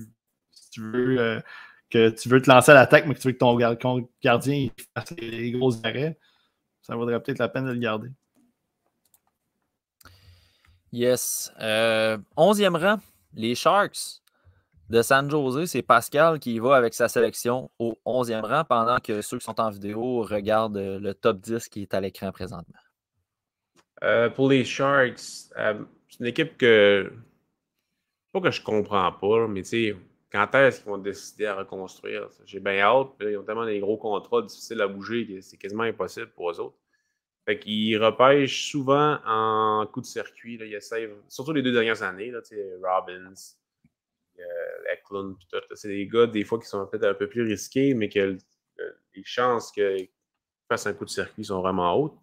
que tu veux te lancer à l'attaque, mais que tu veux que ton gardien fasse les gros arrêts. Ça vaudrait peut-être la peine de le garder. Yes. 11e rang, les Sharks de San Jose. C'est Pascal qui y va avec sa sélection au 11e rang pendant que ceux qui sont en vidéo regardent le top 10 qui est à l'écran présentement. Pour les Sharks, c'est une équipe que pas que je comprends pas, mais tu sais, quand est-ce qu'ils vont décider à reconstruire? J'ai bien hâte. Ils ont tellement des gros contrats difficiles à bouger que c'est quasiment impossible pour eux autres. Fait qu'ils repêchent souvent en coup de circuit. Là. Ils essayent, surtout les 2 dernières années, là, Robbins, Eklund, tout. C'est des gars, des fois, qui sont peut-être un peu plus risqués, mais que les chances qu'ils fassent un coup de circuit sont vraiment hautes.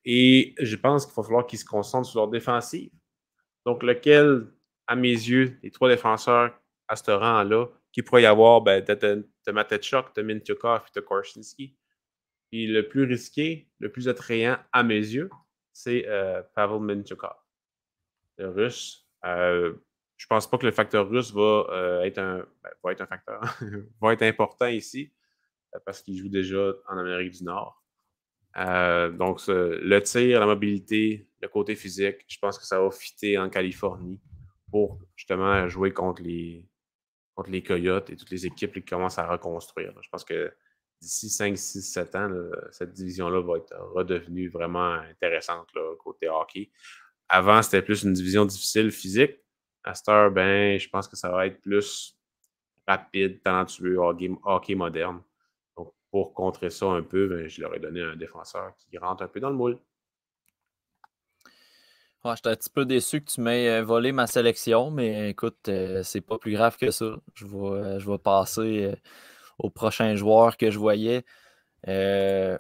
Et je pense qu'il va falloir qu'ils se concentrent sur leur défensive. Donc, lequel, à mes yeux, les 3 défenseurs à ce rang-là, qu'il pourrait y avoir, t'as Matechuk, t'as Mintyukov et t'as Korchinski. Et le plus risqué, le plus attrayant à mes yeux, c'est Pavel Mintyukov, le russe. Je pense pas que le facteur russe va être un facteur, va être important ici, parce qu'il joue déjà en Amérique du Nord. Donc, le tir, la mobilité, le côté physique, je pense que ça va fitter en Californie pour justement jouer contre les Coyotes et toutes les équipes qui commencent à reconstruire. Je pense que d'ici 5, 6, 7 ans, là, cette division-là va être redevenue vraiment intéressante là, côté hockey. Avant, c'était plus une division difficile physique. À cette heure, je pense que ça va être plus rapide, talentueux, hockey moderne. Donc, pour contrer ça un peu, je leur ai donné un défenseur qui rentre un peu dans le moule. Ouais, j'étais un petit peu déçu que tu m'aies volé ma sélection, mais écoute, c'est pas plus grave que ça. Je vais passer au prochain joueur que je voyais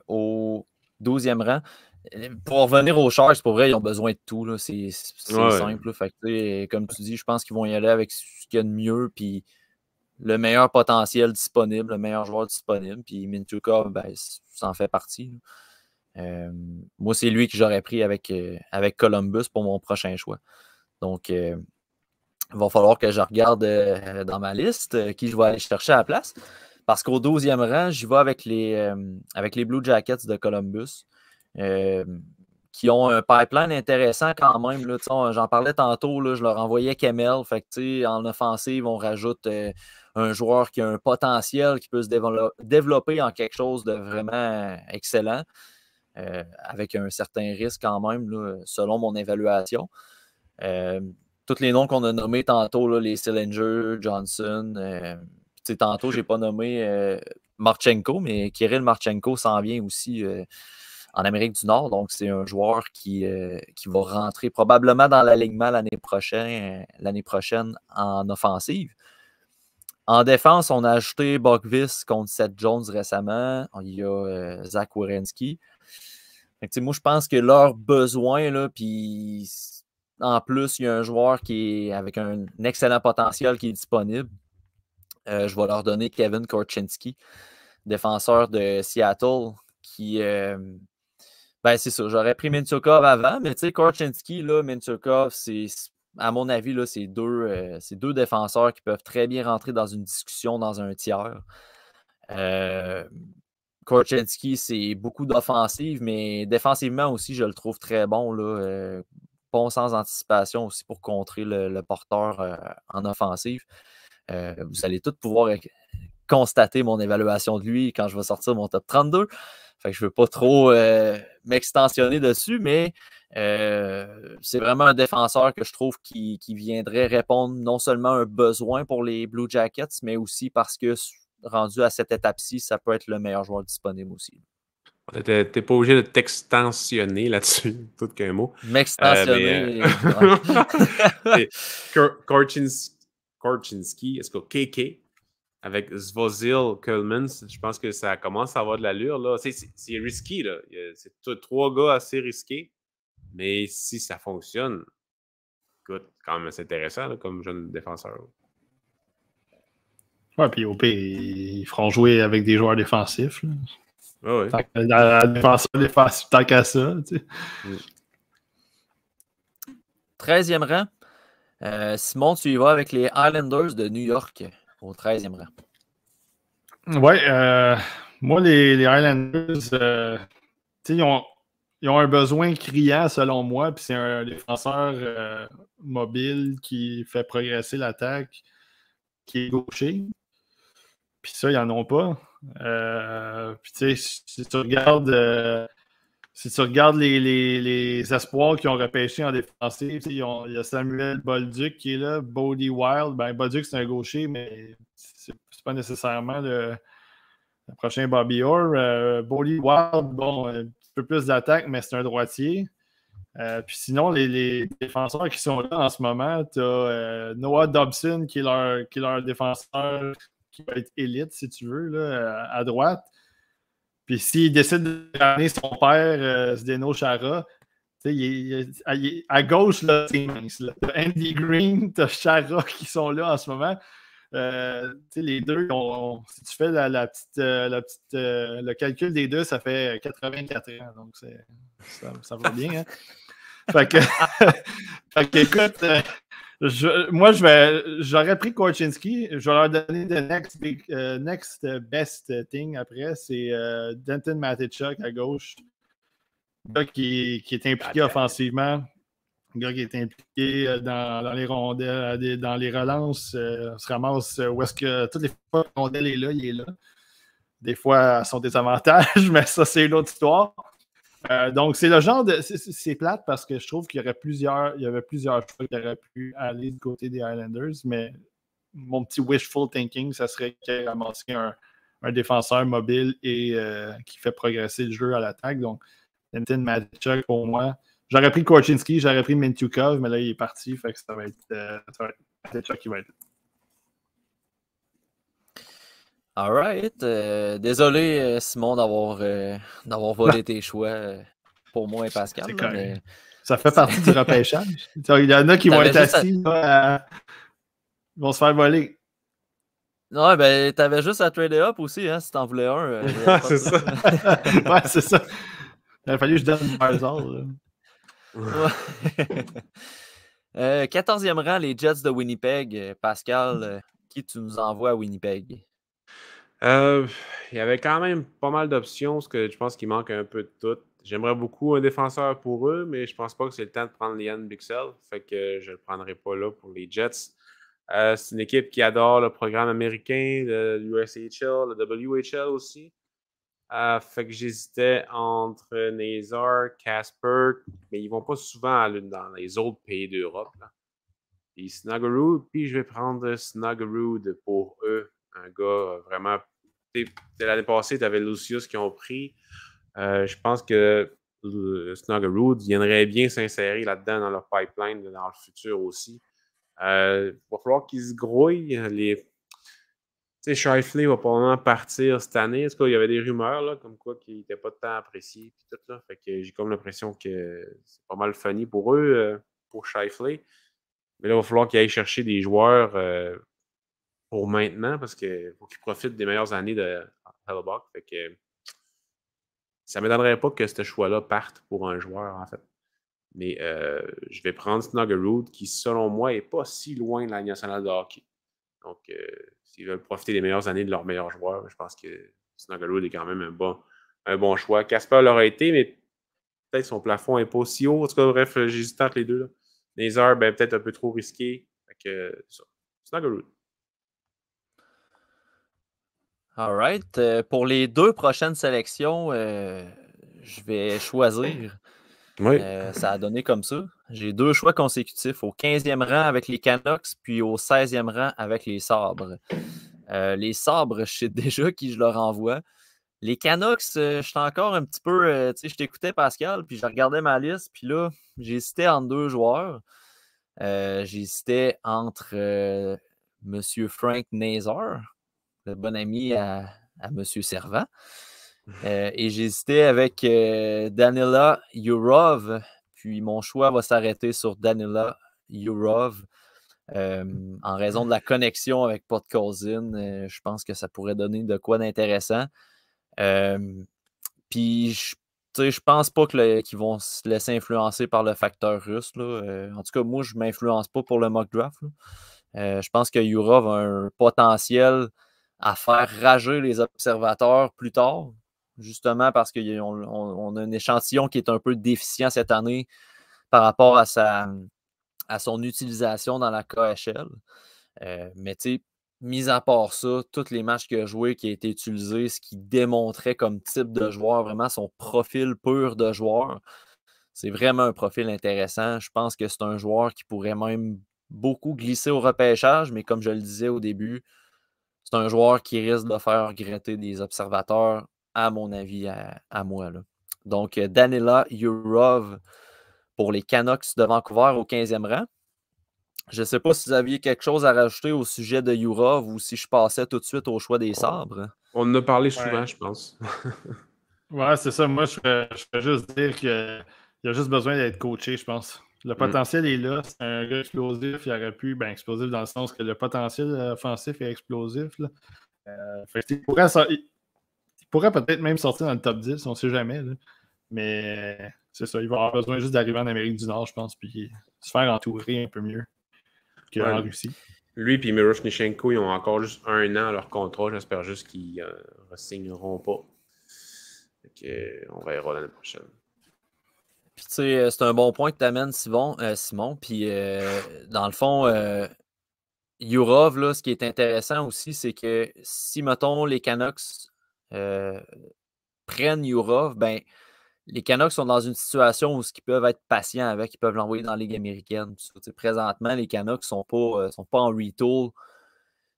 au 12e rang. Pour revenir aux Sharks, pour vrai, ils ont besoin de tout. Là. C'est simple. Là. Fait que, comme tu dis, je pense qu'ils vont y aller avec ce qu'il y a de mieux, puis le meilleur potentiel disponible, le meilleur joueur disponible. Puis Mintyukov, ça en fait partie. Moi, c'est lui que j'aurais pris avec Columbus pour mon prochain choix. Donc, il va falloir que je regarde dans ma liste qui je vais aller chercher à la place. Parce qu'au 12e rang, j'y vais avec les Blue Jackets de Columbus, qui ont un pipeline intéressant quand même. Là, j'en parlais tantôt, là, je leur envoyais Kemel. Fait que, en offensive, on rajoute un joueur qui a un potentiel, qui peut se développer en quelque chose de vraiment excellent. Avec un certain risque quand même, là, selon mon évaluation. Tous les noms qu'on a nommés tantôt, là, les Sillinger, Johnson, tantôt, je n'ai pas nommé Marchenko, mais Kirill Marchenko s'en vient aussi en Amérique du Nord, donc c'est un joueur qui va rentrer probablement dans l'alignement l'année prochaine en offensive. En défense, on a ajouté Bokvis contre Seth Jones récemment. Il y a Zach Werenski. Moi, je pense que leurs besoins, là, puis en plus, il y a un joueur qui est avec un excellent potentiel qui est disponible. Je vais leur donner Kevin Korchinski, défenseur de Seattle, qui... c'est ça, j'aurais pris Mintyukov avant, mais tu sais, Korchinski, là, Mintyukov, à mon avis, là, c'est deux défenseurs qui peuvent très bien rentrer dans une discussion dans un tiers. Korchinski, c'est beaucoup d'offensive, mais défensivement aussi, je le trouve très bon. Là, bon sens d'anticipation aussi pour contrer le porteur en offensive. Vous allez tous pouvoir constater mon évaluation de lui quand je vais sortir mon top 32. Fait que je ne veux pas trop m'extensionner dessus, mais c'est vraiment un défenseur que je trouve qui viendrait répondre non seulement à un besoin pour les Blue Jackets, mais aussi parce que rendu à cette étape-ci, ça peut être le meilleur joueur disponible aussi. T'es pas obligé de t'extensionner là-dessus, tout qu'un mot. M'extensionner. Korchinski, est-ce que KK, avec Svozil Kölmans, je pense que ça commence à avoir de l'allure, là. C'est risqué, là. C'est 3 gars assez risqués, mais si ça fonctionne, écoute, quand même, c'est intéressant, là, comme jeune défenseur. Ouais, puis au pire, ils feront jouer avec des joueurs défensifs. Ah ouais. Défenseur défensif, tant qu'à ça. Tu sais. 13e rang. Simon, tu y vas avec les Islanders de New York au 13e rang. Ouais, moi, les Highlanders, ils ont un besoin criant selon moi, puis c'est un défenseur mobile qui fait progresser l'attaque, qui est gaucher. Puis ça, ils n'en ont pas. Puis tu sais, si tu regardes les espoirs qu'ils ont repêchés en défensive, il y a Samuel Bolduc qui est là, Bodie Wild. Ben, Bolduc, c'est un gaucher, mais c'est pas nécessairement le prochain Bobby Orr. Bodie Wild, bon, un petit peu plus d'attaque, mais c'est un droitier. Puis sinon, les défenseurs qui sont là en ce moment, tu as Noah Dobson qui est leur défenseur qui va être élite, si tu veux, là, à droite. Puis s'il décide de ramener son père, Zdeno Chara, à gauche, là, c'est mince. T'as Andy Green, t'as Chara qui sont là en ce moment. Les deux, si tu fais le calcul des deux, ça fait 84 ans. Donc, ça va bien. Hein? Fait que écoute, j'aurais pris Korchinski. Je vais leur donner the next best thing après. C'est Denton Mateychuk à gauche. Un gars qui est impliqué offensivement. Un gars qui est impliqué dans les rondelles, dans les relances. On se ramasse où est-ce que toutes les fois que la rondelle est là, il est là. Des fois, à son désavantage, mais ça, c'est une autre histoire. Donc, c'est le genre de. C'est plate parce que je trouve qu'il y avait plusieurs choix qui auraient pu aller du côté des Highlanders, mais mon petit wishful thinking, ça serait qu'il ait ramassé un défenseur mobile et qui fait progresser le jeu à l'attaque. Donc, Denton Mateychuk, pour moi. J'aurais pris Korchinski, j'aurais pris Mintyukov, mais là, il est parti, fait que ça va être Mateychuk qui va être là. All right. Désolé, Simon, d'avoir volé tes choix pour moi et Pascal. C'est là, correct. mais... Ça fait partie du repêchage. Il y en a qui vont être assis, ils vont se faire voler. Ouais, ben, t'avais juste à trader up aussi, hein, si t'en voulais un. C'est ça. Ouais, c'est ça. Il a fallu que je donne Barzal. 14e rang, les Jets de Winnipeg. Pascal, qui tu nous envoies à Winnipeg? Il y avait quand même pas mal d'options, parce que je pense qu'il manque un peu de tout. J'aimerais beaucoup un défenseur pour eux, mais je pense pas que c'est le temps de prendre Liam Bixel. Fait que je le prendrai pas là pour les Jets. C'est une équipe qui adore le programme américain, le USHL, le WHL aussi. Fait que j'hésitais entre Nazar, Casper, mais ils vont pas souvent dans les autres pays d'Europe. Puis Snuggerud, puis je vais prendre Snuggerud pour eux. Un gars vraiment. L'année passée, tu avais Lucius qui ont pris. Je pense que Snuggerud viendrait bien s'insérer là-dedans dans leur pipeline, dans le futur aussi. Il va falloir qu'ils se grouillent. Scheifele va probablement partir cette année. En tout cas, il y avait des rumeurs là, comme quoi qu'il n'était pas de temps apprécié. Puis tout, là. Fait que j'ai comme l'impression que c'est pas mal funny pour eux, pour Scheifele. Mais là, il va falloir qu'ils aillent chercher des joueurs pour maintenant parce qu'il faut qu'ils profitent des meilleures années de Hellebuyck. Fait que ça ne m'étonnerait pas que ce choix-là parte pour un joueur, en fait. Mais je vais prendre Snuggerud, qui, selon moi, n'est pas si loin de la nationale de hockey. Donc, s'ils veulent profiter des meilleures années de leurs meilleurs joueurs, je pense que Snuggerud est quand même un bon choix. Casper l'aurait été, mais peut-être son plafond n'est pas aussi haut. En tout cas, bref, j'hésite entre les deux. Là. Nazar, peut-être un peu trop risqué. Fait que, ça. Snuggerud. All right. Pour les 2 prochaines sélections, je vais choisir. Oui. Ça a donné comme ça. J'ai 2 choix consécutifs, au 15e rang avec les Canucks, puis au 16e rang avec les Sabres. Les Sabres, je sais déjà qui je leur envoie. Les Canucks, je suis encore un petit peu. Tu sais, je t'écoutais, Pascal, puis je regardais ma liste, puis là, j'hésitais entre 2 joueurs. J'hésitais entre M. Frank Nazar, le bon ami à M. Servant, et j'hésitais avec Danila Yurov. Puis mon choix va s'arrêter sur Danila Yurov. En raison de la connexion avec Podkolzin, je pense que ça pourrait donner de quoi d'intéressant. Puis je pense pas qu'ils vont se laisser influencer par le facteur russe. Là. En tout cas, moi, je ne m'influence pas pour le mock draft. Je pense que Yurov a un potentiel à faire rager les observateurs plus tard, justement parce qu'on a un échantillon qui est un peu déficient cette année par rapport à son utilisation dans la KHL. Mais tu sais, mis à part ça, tous les matchs qu'il a joués, qui a été utilisé, ce qui démontrait comme type de joueur, vraiment son profil pur de joueur, c'est vraiment un profil intéressant. Je pense que c'est un joueur qui pourrait même beaucoup glisser au repêchage, mais comme je le disais au début, c'est un joueur qui risque de faire regretter des observateurs, à mon avis, à moi. Là. Donc, Danila Yurov pour les Canucks de Vancouver au 15e rang. Je ne sais pas si vous aviez quelque chose à rajouter au sujet de Yurov ou si je passais tout de suite au choix des Sabres. On en a parlé souvent, je pense. Ouais, c'est ça. Moi, je vais juste dire qu'il a juste besoin d'être coaché, je pense. Le potentiel est là. C'est un gars explosif. Il aurait pu, explosif dans le sens que le potentiel offensif est explosif. Là. Il pourrait peut-être même sortir dans le top 10, on ne sait jamais. Là. Mais c'est ça, il va avoir besoin juste d'arriver en Amérique du Nord, je pense, puis se faire entourer un peu mieux qu'en Russie. Lui et Miroshnichenko, ils ont encore juste 1 an à leur contrat. J'espère juste qu'ils ne signeront pas. On verra l'année prochaine. Puis tu sais, c'est un bon point que tu amènes, Simon. Puis dans le fond, Yurov, là, ce qui est intéressant aussi, c'est que si, mettons, les Canucks prennent Yurov, ben les Canucks sont dans une situation où ils peuvent être patients avec, ils peuvent l'envoyer dans la Ligue américaine. Présentement, les Canucks sont pas en retool.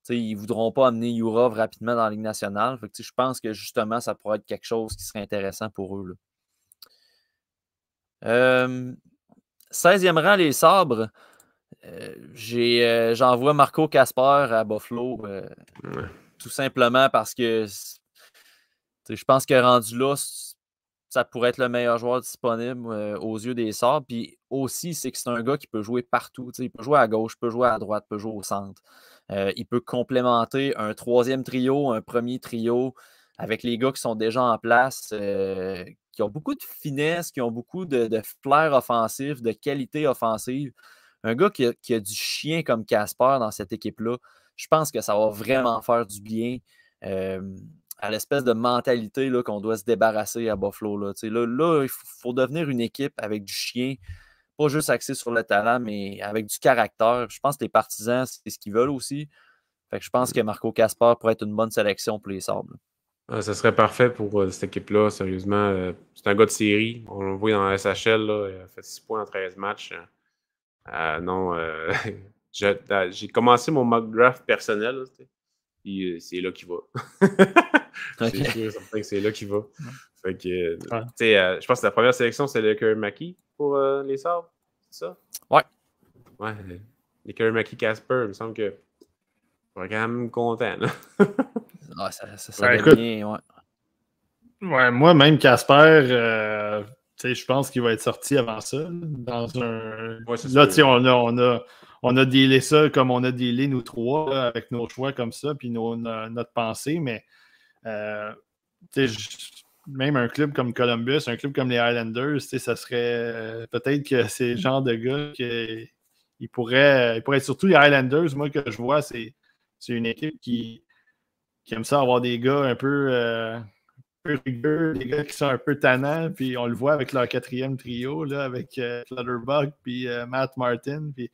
Ils ne voudront pas amener Yurov rapidement dans la Ligue nationale. Fait que, je pense que justement, ça pourrait être quelque chose qui serait intéressant pour eux. Là. 16e rang, les Sabres. J'envoie Marco Casper à Buffalo. Tout simplement parce que je pense que rendu là, ça pourrait être le meilleur joueur disponible aux yeux des Sabres. Puis aussi, c'est que c'est un gars qui peut jouer partout. Il peut jouer à gauche, peut jouer à droite, peut jouer au centre. Il peut complémenter un 3e trio, un premier trio avec les gars qui sont déjà en place, qui ont beaucoup de finesse, qui ont beaucoup de flair offensif, de qualité offensive. Un gars qui a du chien comme Casper dans cette équipe-là, je pense que ça va vraiment faire du bien à l'espèce de mentalité là, qu'on doit se débarrasser à Buffalo. Là, il faut devenir une équipe avec du chien, pas juste axé sur le talent, mais avec du caractère. Je pense que les partisans, c'est ce qu'ils veulent aussi. Fait que je pense que Marco Casper pourrait être une bonne sélection pour les Sabres. Ça serait parfait pour cette équipe-là, sérieusement. C'est un gars de série. On le voit dans la SHL. Là, il a fait 6 points en 13 matchs. Non, j'ai commencé mon mock draft personnel. Là, puis c'est là qu'il va. Okay. C'est sûr certain que c'est là qu'il va. Fait que, je pense que la première sélection, c'est le Kerr Mackey pour les Sabres. C'est ça? Ouais. Ouais, les Kerr Mackey Casper, il me semble que on est quand même content. Ouais, ça devient. Ouais, moi, même Casper, je pense qu'il va être sorti avant ça. Dans un... Ouais, là, on a dealé ça comme on a dealé nous trois, là, avec nos choix comme ça, puis notre pensée, mais même un club comme Columbus, un club comme les Highlanders, ça serait peut-être que c'est le genre de gars qu'il pourrait être surtout les Highlanders. Moi, que je vois, c'est une équipe qui aime ça avoir des gars un peu rigueux, des gars qui sont un peu tannants, puis on le voit avec leur 4e trio, là, avec Clutterbuck puis Matt Martin. Puis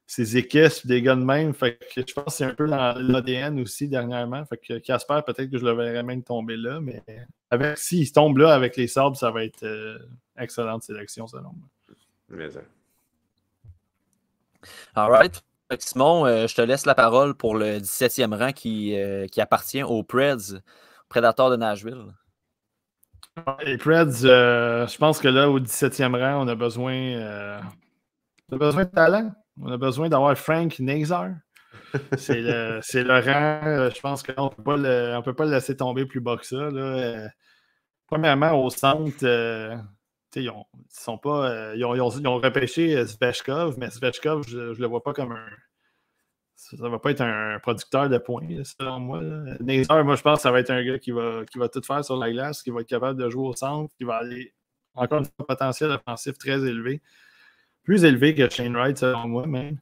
ses équipes, des gars de même. Fait que je pense que c'est un peu dans l'ADN aussi dernièrement. Fait que Casper, peut-être que je le verrais même tomber là, mais s'il tombe là avec les Sabres, ça va être excellente sélection selon moi. Mais ça. All right. Simon, je te laisse la parole pour le 17e rang qui appartient aux Preds, Predators de Nashville. Les Preds, je pense que là, au 17e rang, on a besoin de talent. On a besoin d'avoir Frank Nazar. C'est le rang. Je pense qu'on ne peut pas le laisser tomber plus bas que ça. Là. Premièrement, au centre, ils ont repêché Svechkov, mais Svechkov, je ne le vois pas comme un. Ça ne va pas être un producteur de points, selon moi. Nazar, moi, je pense que ça va être un gars qui va tout faire sur la glace, qui va être capable de jouer au centre, qui va aller encore un potentiel offensif très élevé. Plus élevé que Shane Wright, selon moi, même.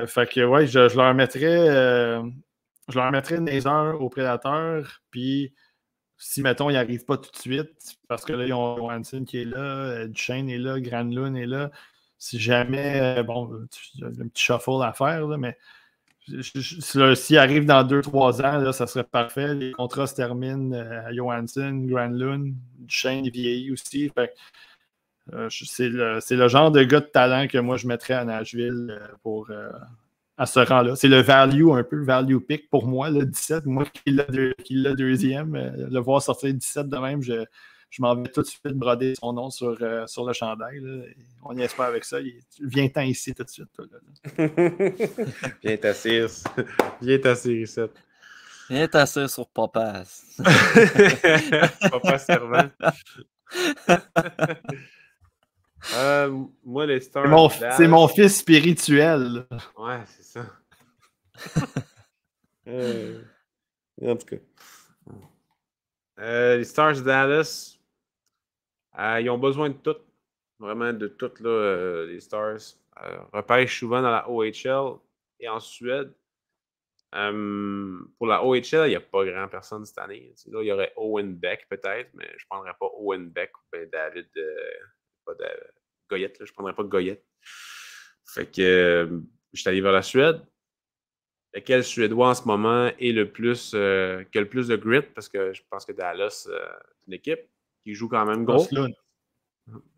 Fait que, ouais, je leur mettrais Nazar au Prédateur, puis si, mettons, ils n'arrivent pas tout de suite, parce que là, ils ont Johansson qui est là, Duchesne est là, Granlund est là. Si jamais, un petit shuffle à faire, là, mais s'il arrive dans 2-3 ans, là, ça serait parfait. Les contrats se terminent à Johansson, Granlund, Duchesne vieillit aussi. Fait c'est le genre de gars de talent que moi, je mettrais à Nashville à ce rang-là. C'est le value, un peu value pick pour moi, le 17. Moi qui l'a deuxième, le voir sortir 17 de même, je m'en vais tout de suite broder son nom sur le chandail. Là. On y espère avec ça. Viens-t'en ici tout de suite. Toi, là. Viens t'asseoir. Viens t'asseoir ici. Viens t'asseoir sur Papas. Papa servant. Moi, les Stars. C'est mon fils spirituel. Ouais, c'est ça. En tout cas. Les Stars Dallas, ils ont besoin de tout. Vraiment de tout, là, les Stars. Repêchent souvent dans la OHL et en Suède. Pour la OHL, il n'y a pas grand personne cette année. Là, il y aurait Owen Beck peut-être, mais je ne prendrais pas Owen Beck ou David. Pas de Goyette, là, je ne prendrais pas Goyette. Fait que je suis allé vers la Suède. Lequel Suédois en ce moment est qui a le plus de grit, parce que je pense que Dallas, c'est une équipe qui joue quand même gros.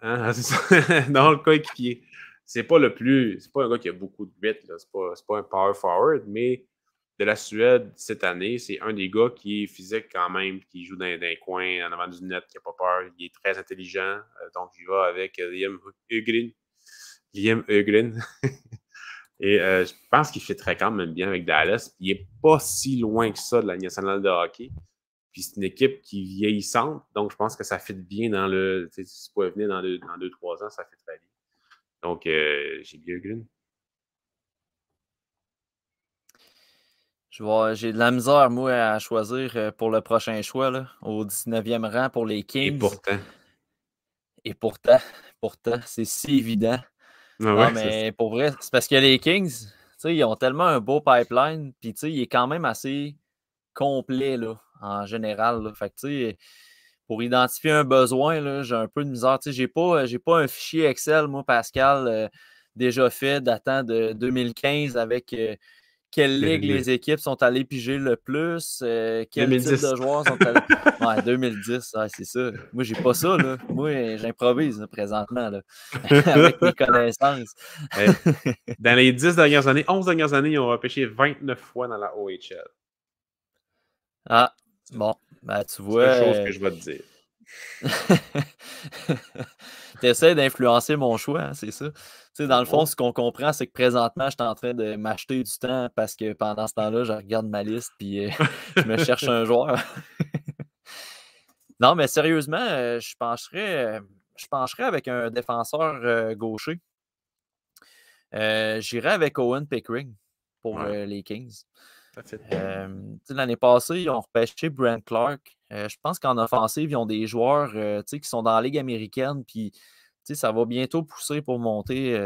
Hein? C'est ça. Dans le coéquipier. C'est pas un gars qui a beaucoup de grit, là. C'est pas un power forward, mais de la Suède cette année, c'est un des gars qui est physique quand même, qui joue dans un coin en avant du net, qui n'a pas peur, il est très intelligent. Donc, il va avec Liam Ögren. Et je pense qu'il fitterait quand même bien avec Dallas. Il n'est pas si loin que ça de la nationale de hockey. Puis c'est une équipe qui est vieillissante. Donc, je pense que ça fit bien dans le. Si tu pouvais venir dans 2-3 ans, ça fit très bien. Donc, j'ai bien Green. J'ai de la misère, moi, à choisir pour le prochain choix, là, au 19e rang pour les Kings. Et pourtant, c'est si évident. Ah ouais, mais pour vrai, c'est parce que les Kings, ils ont tellement un beau pipeline, puis il est quand même assez complet là, en général. Là. Fait que, pour identifier un besoin, là, j'ai un peu de misère. J'ai pas un fichier Excel, moi, Pascal, déjà fait datant de 2015 avec quelle ligue les équipes sont allées piger le plus, quel 2010. type de joueurs sont allés. Ouais, 2010, ouais, c'est ça. Moi, j'ai pas ça, là. Moi, j'improvise là, présentement, là, avec mes connaissances. Dans les 11 dernières années, ils ont repêché 29 fois dans la OHL. Ah, bon, ben, tu vois. C'est une chose que je vais te dire. Tu essaies d'influencer mon choix, hein, c'est ça. Dans le fond, ce qu'on comprend, c'est que présentement, je suis en train de m'acheter du temps parce que pendant ce temps-là, je regarde ma liste et je me cherche un joueur. Non, mais sérieusement, je pencherais avec un défenseur gaucher. J'irais avec Owen Pickering pour les Kings. L'année passée, ils ont repêché Brent Clark. Je pense qu'en offensive, ils ont des joueurs qui sont dans la Ligue américaine. Puis ça va bientôt pousser pour monter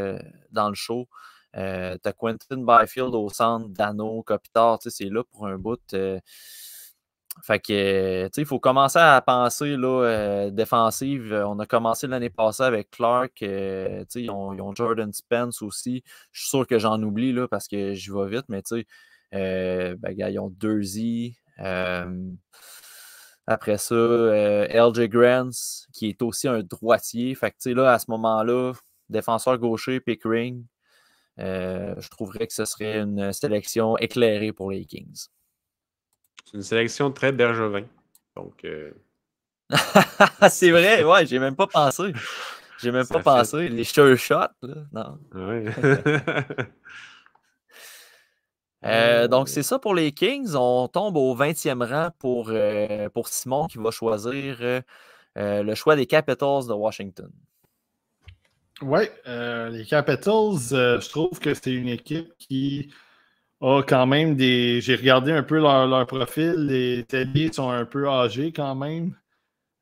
dans le show. Tu as Quentin Byfield au centre, Dano, Kopitar, c'est là pour un bout. Fait que, il faut commencer à penser là, défensive. On a commencé l'année passée avec Clark. Ils ont Jordan Spence aussi. Je suis sûr que j'en oublie là, parce que j'y vais vite, mais ils ont Dursey. Après ça, LJ Grants, qui est aussi un droitier. Fait que, là, à ce moment-là, défenseur gaucher, Pickering, je trouverais que ce serait une sélection éclairée pour les Kings. C'est une sélection très Bergevin. Donc. C'est vrai, ouais, j'ai même pas pensé. J'ai même pas pensé. Les sure shots, là, non. Ouais. Donc, c'est ça pour les Kings. On tombe au 20e rang pour Simon qui va choisir le choix des Capitals de Washington. Oui, les Capitals, je trouve que c'est une équipe qui a quand même des... J'ai regardé un peu leur profil. Les Telliers sont un peu âgés quand même.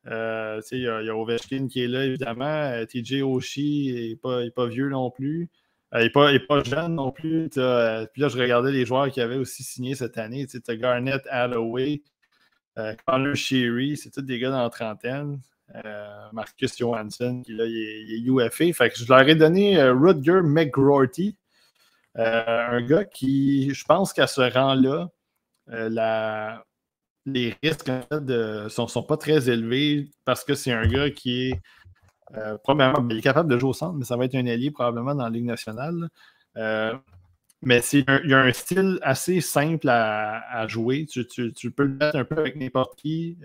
Il y a Ovechkin qui est là, évidemment. TJ Oshie n'est pas vieux non plus. Il n'est pas jeune non plus. Puis là, je regardais les joueurs qui avaient aussi signé cette année. Tu as Garnett, Hathaway, Connor Sheary, c'est tous des gars dans la trentaine. Marcus Johansson, qui là, il est UFA. Fait que je leur ai donné Rutger McGroarty, un gars qui, je pense qu'à ce rang-là, les risques en fait, sont pas très élevés parce que c'est un gars qui est probablement, il est capable de jouer au centre, mais ça va être un ailier probablement dans la Ligue nationale. Mais il y a un style assez simple à jouer. Tu peux le mettre un peu avec n'importe qui.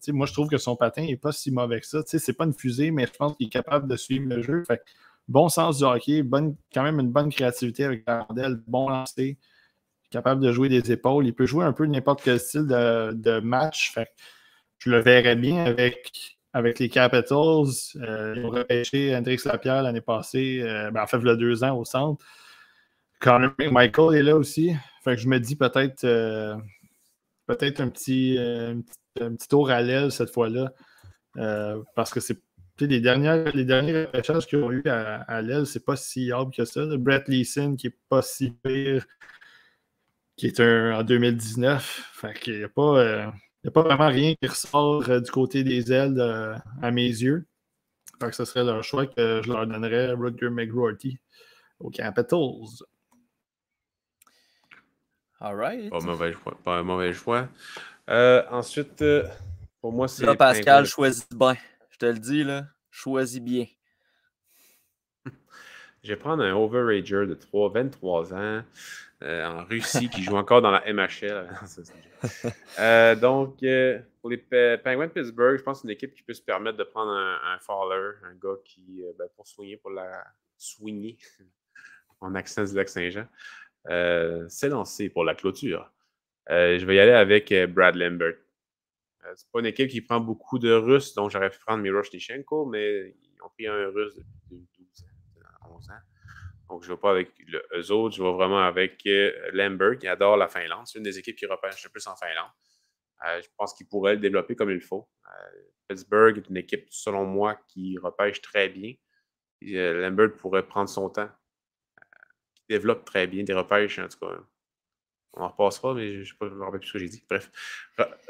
Moi, je trouve que son patin n'est pas si mauvais que ça. C'est pas une fusée, mais je pense qu'il est capable de suivre le jeu. Fait, bon sens du hockey, quand même une bonne créativité avec la rondelle, bon lancer, capable de jouer des épaules. Il peut jouer un peu n'importe quel style de match. Fait, je le verrais bien avec les Capitals. Ils ont repêché Hendrix Lapierre l'année passée, en fait, il y a 2 ans au centre. Connor McMichael est là aussi. Fait que je me dis peut-être un petit tour à l'aile cette fois-là. Parce que c'est les derniers repêchages qu'ils ont eu à l'aile, c'est pas si hâte que ça. Brett Leeson, qui est pas si pire, qui est en 2019. Fait qu'il n'y a pas vraiment rien qui ressort du côté des ailes à mes yeux. Fait que ce serait leur choix que je leur donnerais, Rutger McGroarty aux Capitals. All right. Pas un mauvais choix. Ensuite, pour moi, c'est... Là, Pascal, choisis bien. Je te le dis, là, choisis bien. Je vais prendre un overager de 23 ans en Russie qui joue encore dans la MHL. Donc, pour les Penguins de Pittsburgh, je pense que c'est une équipe qui peut se permettre de prendre un faller, un gars qui, pour soigner en accent du Lac-Saint-Jean, s'est lancé pour la clôture. Je vais y aller avec Brad Lambert. C'est pas une équipe qui prend beaucoup de Russes, donc j'aurais pu prendre Miroshnichenko, mais ils ont pris un Russe depuis 12 ans, 11 ans. Donc, je ne vais pas avec eux autres, je vais vraiment avec Lambert, qui adore la Finlande. C'est une des équipes qui repêche le plus en Finlande. Je pense qu'il pourrait le développer comme il faut. Pittsburgh est une équipe, selon moi, qui repêche très bien. Lambert pourrait prendre son temps. Qui développe très bien des repêches, en tout cas. On en repassera, mais je ne me rappelle plus ce que j'ai dit. Bref,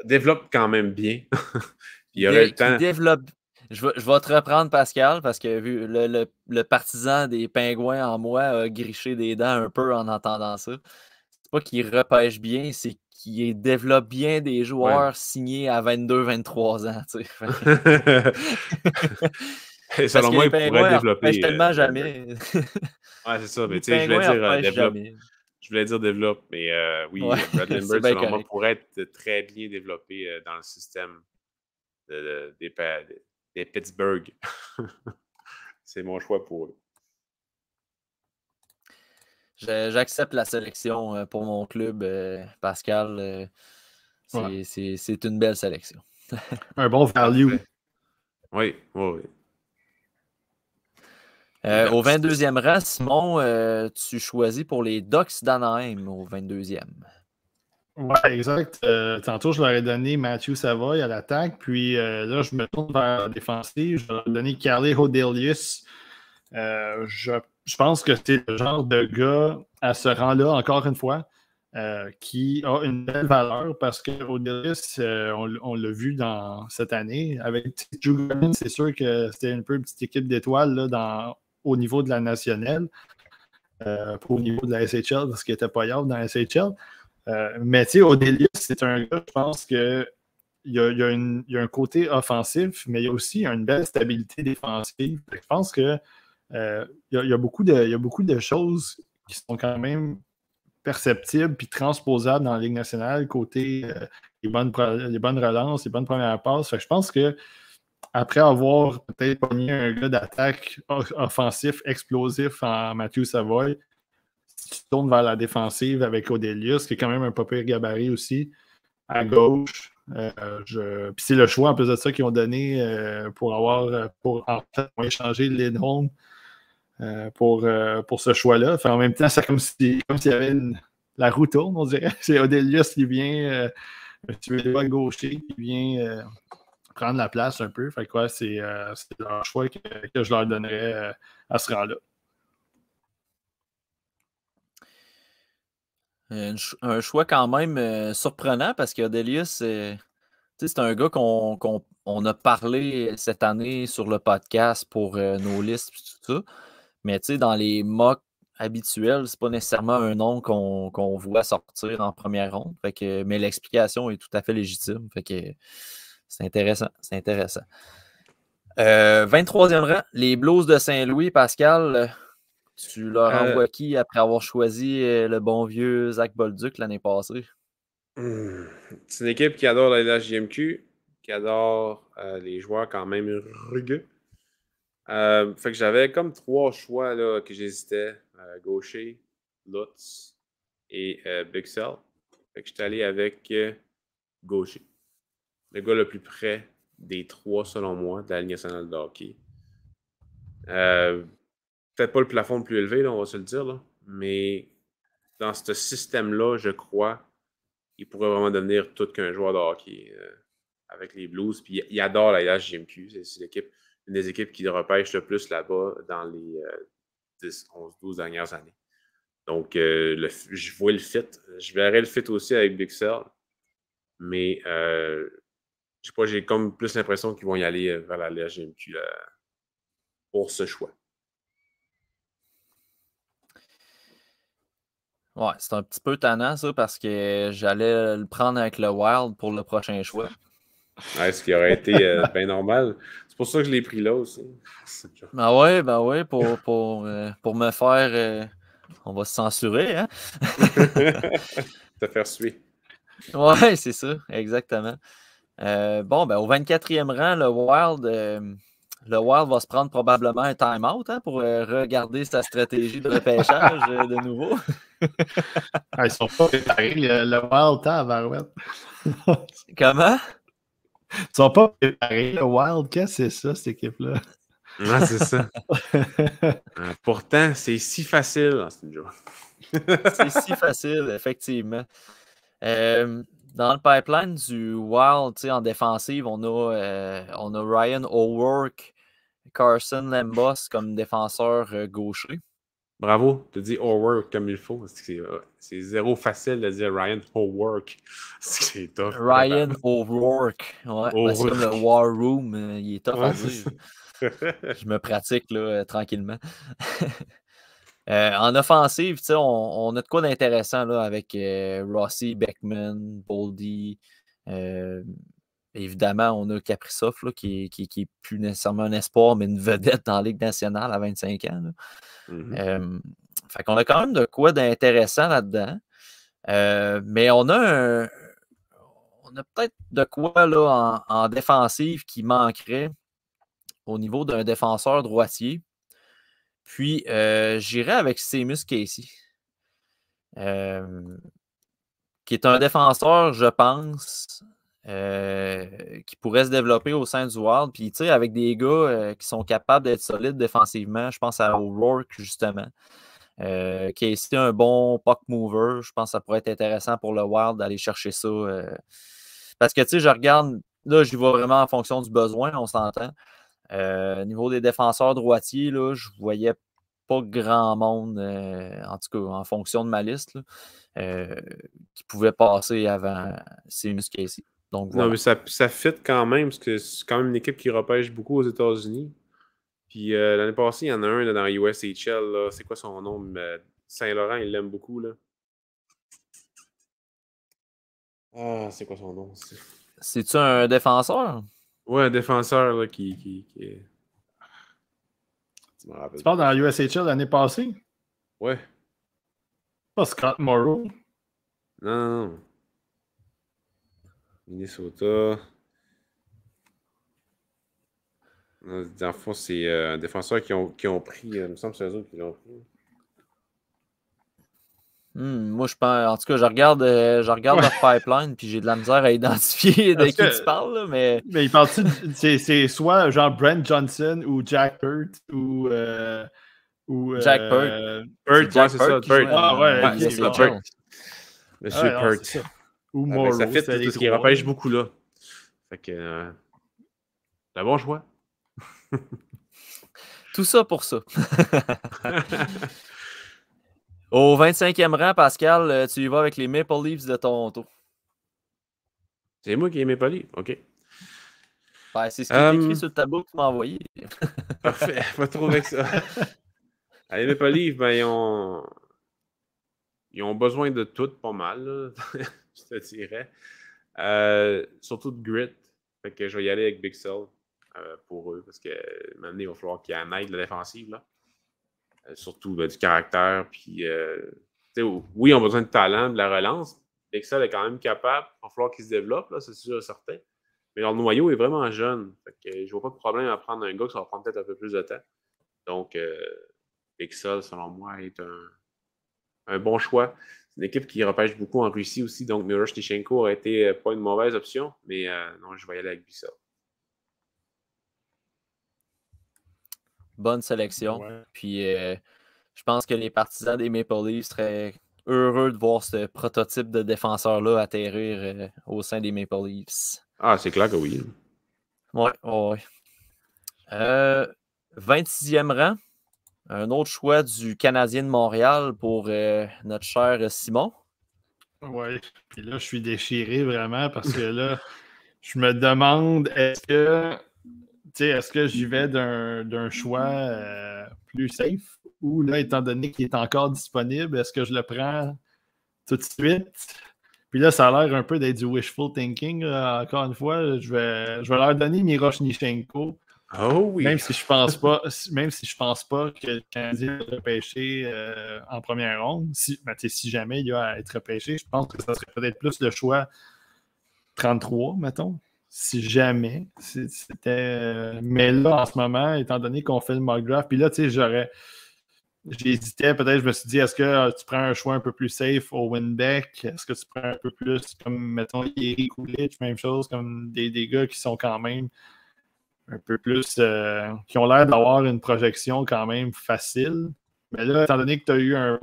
développe quand même bien. Il aurait le temps. Je vais te reprendre, Pascal, parce que vu le partisan des Pingouins en moi a griché des dents un peu en entendant ça. C'est pas qu'il repêche bien, c'est qu'il développe bien des joueurs signés à 22-23 ans. Selon moi, il pourrait développer. Tellement jamais. Ouais, c'est ça. Mais tu sais, je voulais dire développe. Je voulais dire développe, mais oui, Brad Lambert, selon moi, pourrait être très bien développé dans le système des Pittsburgh. C'est mon choix pour eux. J'accepte la sélection pour mon club, Pascal. C'est une belle sélection. Un bon value. Oui. Au 22e rang, Simon, tu choisis pour les Ducks d'Anaheim au 22e. Oui, exact. Tantôt, je leur ai donné Matthew Savoy à l'attaque, puis là, je me tourne vers la défensive. Je leur ai donné Carly Hodelius. Je pense que c'est le genre de gars à ce rang-là, encore une fois, qui a une belle valeur parce qu'Odelius, on l'a vu dans cette année. Avec Drew Gordon, c'est sûr que c'était un peu une petite équipe d'étoiles là, au niveau de la nationale, pas au niveau de la SHL parce qu'il n'était pas hier dans la SHL. Mais tu sais, Odelius, c'est un gars, je pense que il y a un côté offensif, mais il y a aussi une belle stabilité défensive. Je pense que il y a beaucoup de choses qui sont quand même perceptibles puis transposables dans la Ligue nationale, côté les bonnes relances, les bonnes premières passes. Fait que je pense que après avoir peut-être pogné un gars d'attaque offensif explosif en Matthew Savoie, si tu tournes vers la défensive avec Odelius, qui est quand même un pas pire gabarit aussi, à gauche. Puis c'est le choix en plus de ça qu'ils ont donné pour en fait échanger Lindholm pour ce choix-là. Enfin, en même temps, c'est comme s'il y avait la roue tourne, on dirait. C'est Odelius qui vient un Suédois gaucher qui vient prendre la place un peu. Fait que ouais, c'est leur choix que je leur donnerais à ce rang-là. Un choix quand même surprenant parce qu'Odelius, c'est un gars qu'on a parlé cette année sur le podcast pour nos listes et tout ça. Mais dans les mocks habituels, c'est pas nécessairement un nom qu'on voit sortir en première ronde. Mais l'explication est tout à fait légitime. Fait que c'est intéressant. C'est intéressant. 23e rang, les Blues de Saint-Louis, Pascal. Tu leur envoies qui après avoir choisi le bon vieux Zach Bolduc l'année passée? C'est une équipe qui adore la LHJMQ, qui adore les joueurs quand même rugueux. Fait que j'avais comme 3 choix là, que j'hésitais. Gaucher, Lutz et Bixel. Fait que j'étais allé avec Gaucher. Le gars le plus près des 3, selon moi, de la Ligue nationale de hockey. Peut-être pas le plafond le plus élevé, là, on va se le dire, là, mais dans ce système-là, je crois, il pourrait vraiment devenir tout qu'un joueur de hockey avec les Blues. Puis il adore la LHJMQ. C'est une des équipes qui le repêche le plus là-bas dans les 10, 11, 12 dernières années. Donc, je vois le fit. Je verrai le fit aussi avec Bixel. Mais je sais pas, j'ai comme plus l'impression qu'ils vont y aller vers la LHJMQ pour ce choix. Ouais, c'est un petit peu tannant, ça, parce que j'allais le prendre avec le Wild pour le prochain choix. Ouais, ce qui aurait été bien normal. C'est pour ça que je l'ai pris là aussi. Ben ouais, pour me faire... on va se censurer, hein? Te faire suer. Ouais, c'est ça, exactement. Bon, ben au 24e rang, le Wild va se prendre probablement un time-out pour regarder sa stratégie de repêchage de nouveau. Ils sont pas préparés, le Wild temps à Barouette. Comment? Ils sont pas préparés, le Wild. Qu'est-ce que c'est ça, cette équipe-là? Ouais, c'est ça. Pourtant, c'est si facile. C'est si facile, effectivement. Dans le pipeline du Wild, en défensive, on a Ryan O'Rourke, Carson Lambos comme défenseur gaucher. Bravo, tu dis O'Rourke comme il faut. C'est zéro facile de dire Ryan O'Rourke. C'est tough. Ryan O'Rourke. Ouais, c'est comme le War Room. Il est tough à dire. Je me pratique là, tranquillement. En offensive, on a de quoi d'intéressant là, avec Rossi, Beckman, Boldy. Évidemment, on a Kaprizov là, qui est plus nécessairement un espoir, mais une vedette dans la Ligue nationale à 25 ans. Là. Fait qu'on a quand même de quoi d'intéressant là-dedans. Mais on a peut-être de quoi là, en défensive qui manquerait au niveau d'un défenseur droitier. Puis, j'irai avec Seamus Casey, qui est un défenseur, je pense, qui pourrait se développer au sein du Wild. Puis, tu sais, avec des gars qui sont capables d'être solides défensivement, je pense à O'Rourke, justement. Casey, un bon puck mover. Je pense que ça pourrait être intéressant pour le Wild d'aller chercher ça. Parce que, tu sais, je regarde, là, j'y vais vraiment en fonction du besoin, on s'entend. Au niveau des défenseurs droitiers, là, je voyais pas grand monde, en tout cas en fonction de ma liste, là, qui pouvait passer avant Seamus Casey. Donc, voilà. Non, mais ça fit quand même, parce que c'est quand même une équipe qui repêche beaucoup aux États-Unis. Puis l'année passée, il y en a un là, dans USHL. Là. C'est quoi son nom? Saint-Laurent, il l'aime beaucoup. Là. Ah, c'est quoi son nom? C'est-tu un défenseur? Ouais, un défenseur là, qui est... Tu parles dans USHL l'année passée? Ouais. Pas Scott Morrow. Non. Minnesota. Dans le fond, c'est un défenseur qui ont pris. Il me semble que c'est eux autres qui l'ont pris. Moi, je pense. En tout cas, je regarde leur pipeline, puis j'ai de la misère à identifier de qui tu parles, là, mais. Mais il parle-tu c'est soit genre Brent Johnson ou Jack Hurt ou. Jack Hurt. Hurt, Jack c'est ça. Hurt. Ah ouais, c'est ça, Hurt. Monsieur Hurt. Ou Morrow. Ça fait tout ce qui repêche beaucoup là. Fait que. C'est un bon choix. Tout ça pour ça. Au 25e rang, Pascal, tu y vas avec les Maple Leafs de Toronto. C'est moi qui ai Maple Leafs, OK. Ben, c'est ce qui est écrit sur le tableau que tu m'as envoyé. Parfait, pas trop avec ça. Les Maple Leafs, ben, ils ont besoin de tout, pas mal, là, je te dirais. Surtout de grit. Fait que je vais y aller avec Big Cell pour eux, parce que maintenant, il va falloir qu'il y ait un aide de la défensive, là. Surtout du caractère. Puis, oui, on a besoin de talent, de la relance. Excel est quand même capable. Il va falloir qu'il se développe, là, c'est sûr et certain. Mais leur noyau est vraiment jeune. Fait que je ne vois pas de problème à prendre un gars qui va prendre peut-être un peu plus de temps. Donc, Excel, selon moi, est un bon choix. C'est une équipe qui repêche beaucoup en Russie aussi. Donc, Miroshnichenko aurait été pas une mauvaise option. Mais non, je vais y aller avec Bixel. Bonne sélection. Ouais. Puis, je pense que les partisans des Maple Leafs seraient heureux de voir ce prototype de défenseur-là atterrir au sein des Maple Leafs. Ah, c'est clair que oui. Ouais. 26e rang. Un autre choix du Canadien de Montréal pour notre cher Simon. Ouais. Puis là, je suis déchiré vraiment parce que là, je me demande est-ce que j'y vais d'un choix plus safe ou là, étant donné qu'il est encore disponible, est-ce que je le prends tout de suite? Puis là, ça a l'air un peu d'être du wishful thinking. Là. Encore une fois, je vais leur donner Miroshnichenko. Oh oui. Même si je pense pas que le Canadien va repêcher en première ronde. Si jamais il y a à être repêché, je pense que ça serait peut-être plus le choix 33, mettons. Si jamais c'était. Mais là, en ce moment, étant donné qu'on fait le mock draft, puis là, tu sais, j'hésitais, peut-être, je me suis dit, est-ce que tu prends un choix un peu plus safe au Winbeck? Est-ce que tu prends un peu plus comme, mettons, Yeri Kulich, même chose, comme des gars qui sont quand même un peu plus, qui ont l'air d'avoir une projection quand même facile. Mais là, étant donné que tu as eu un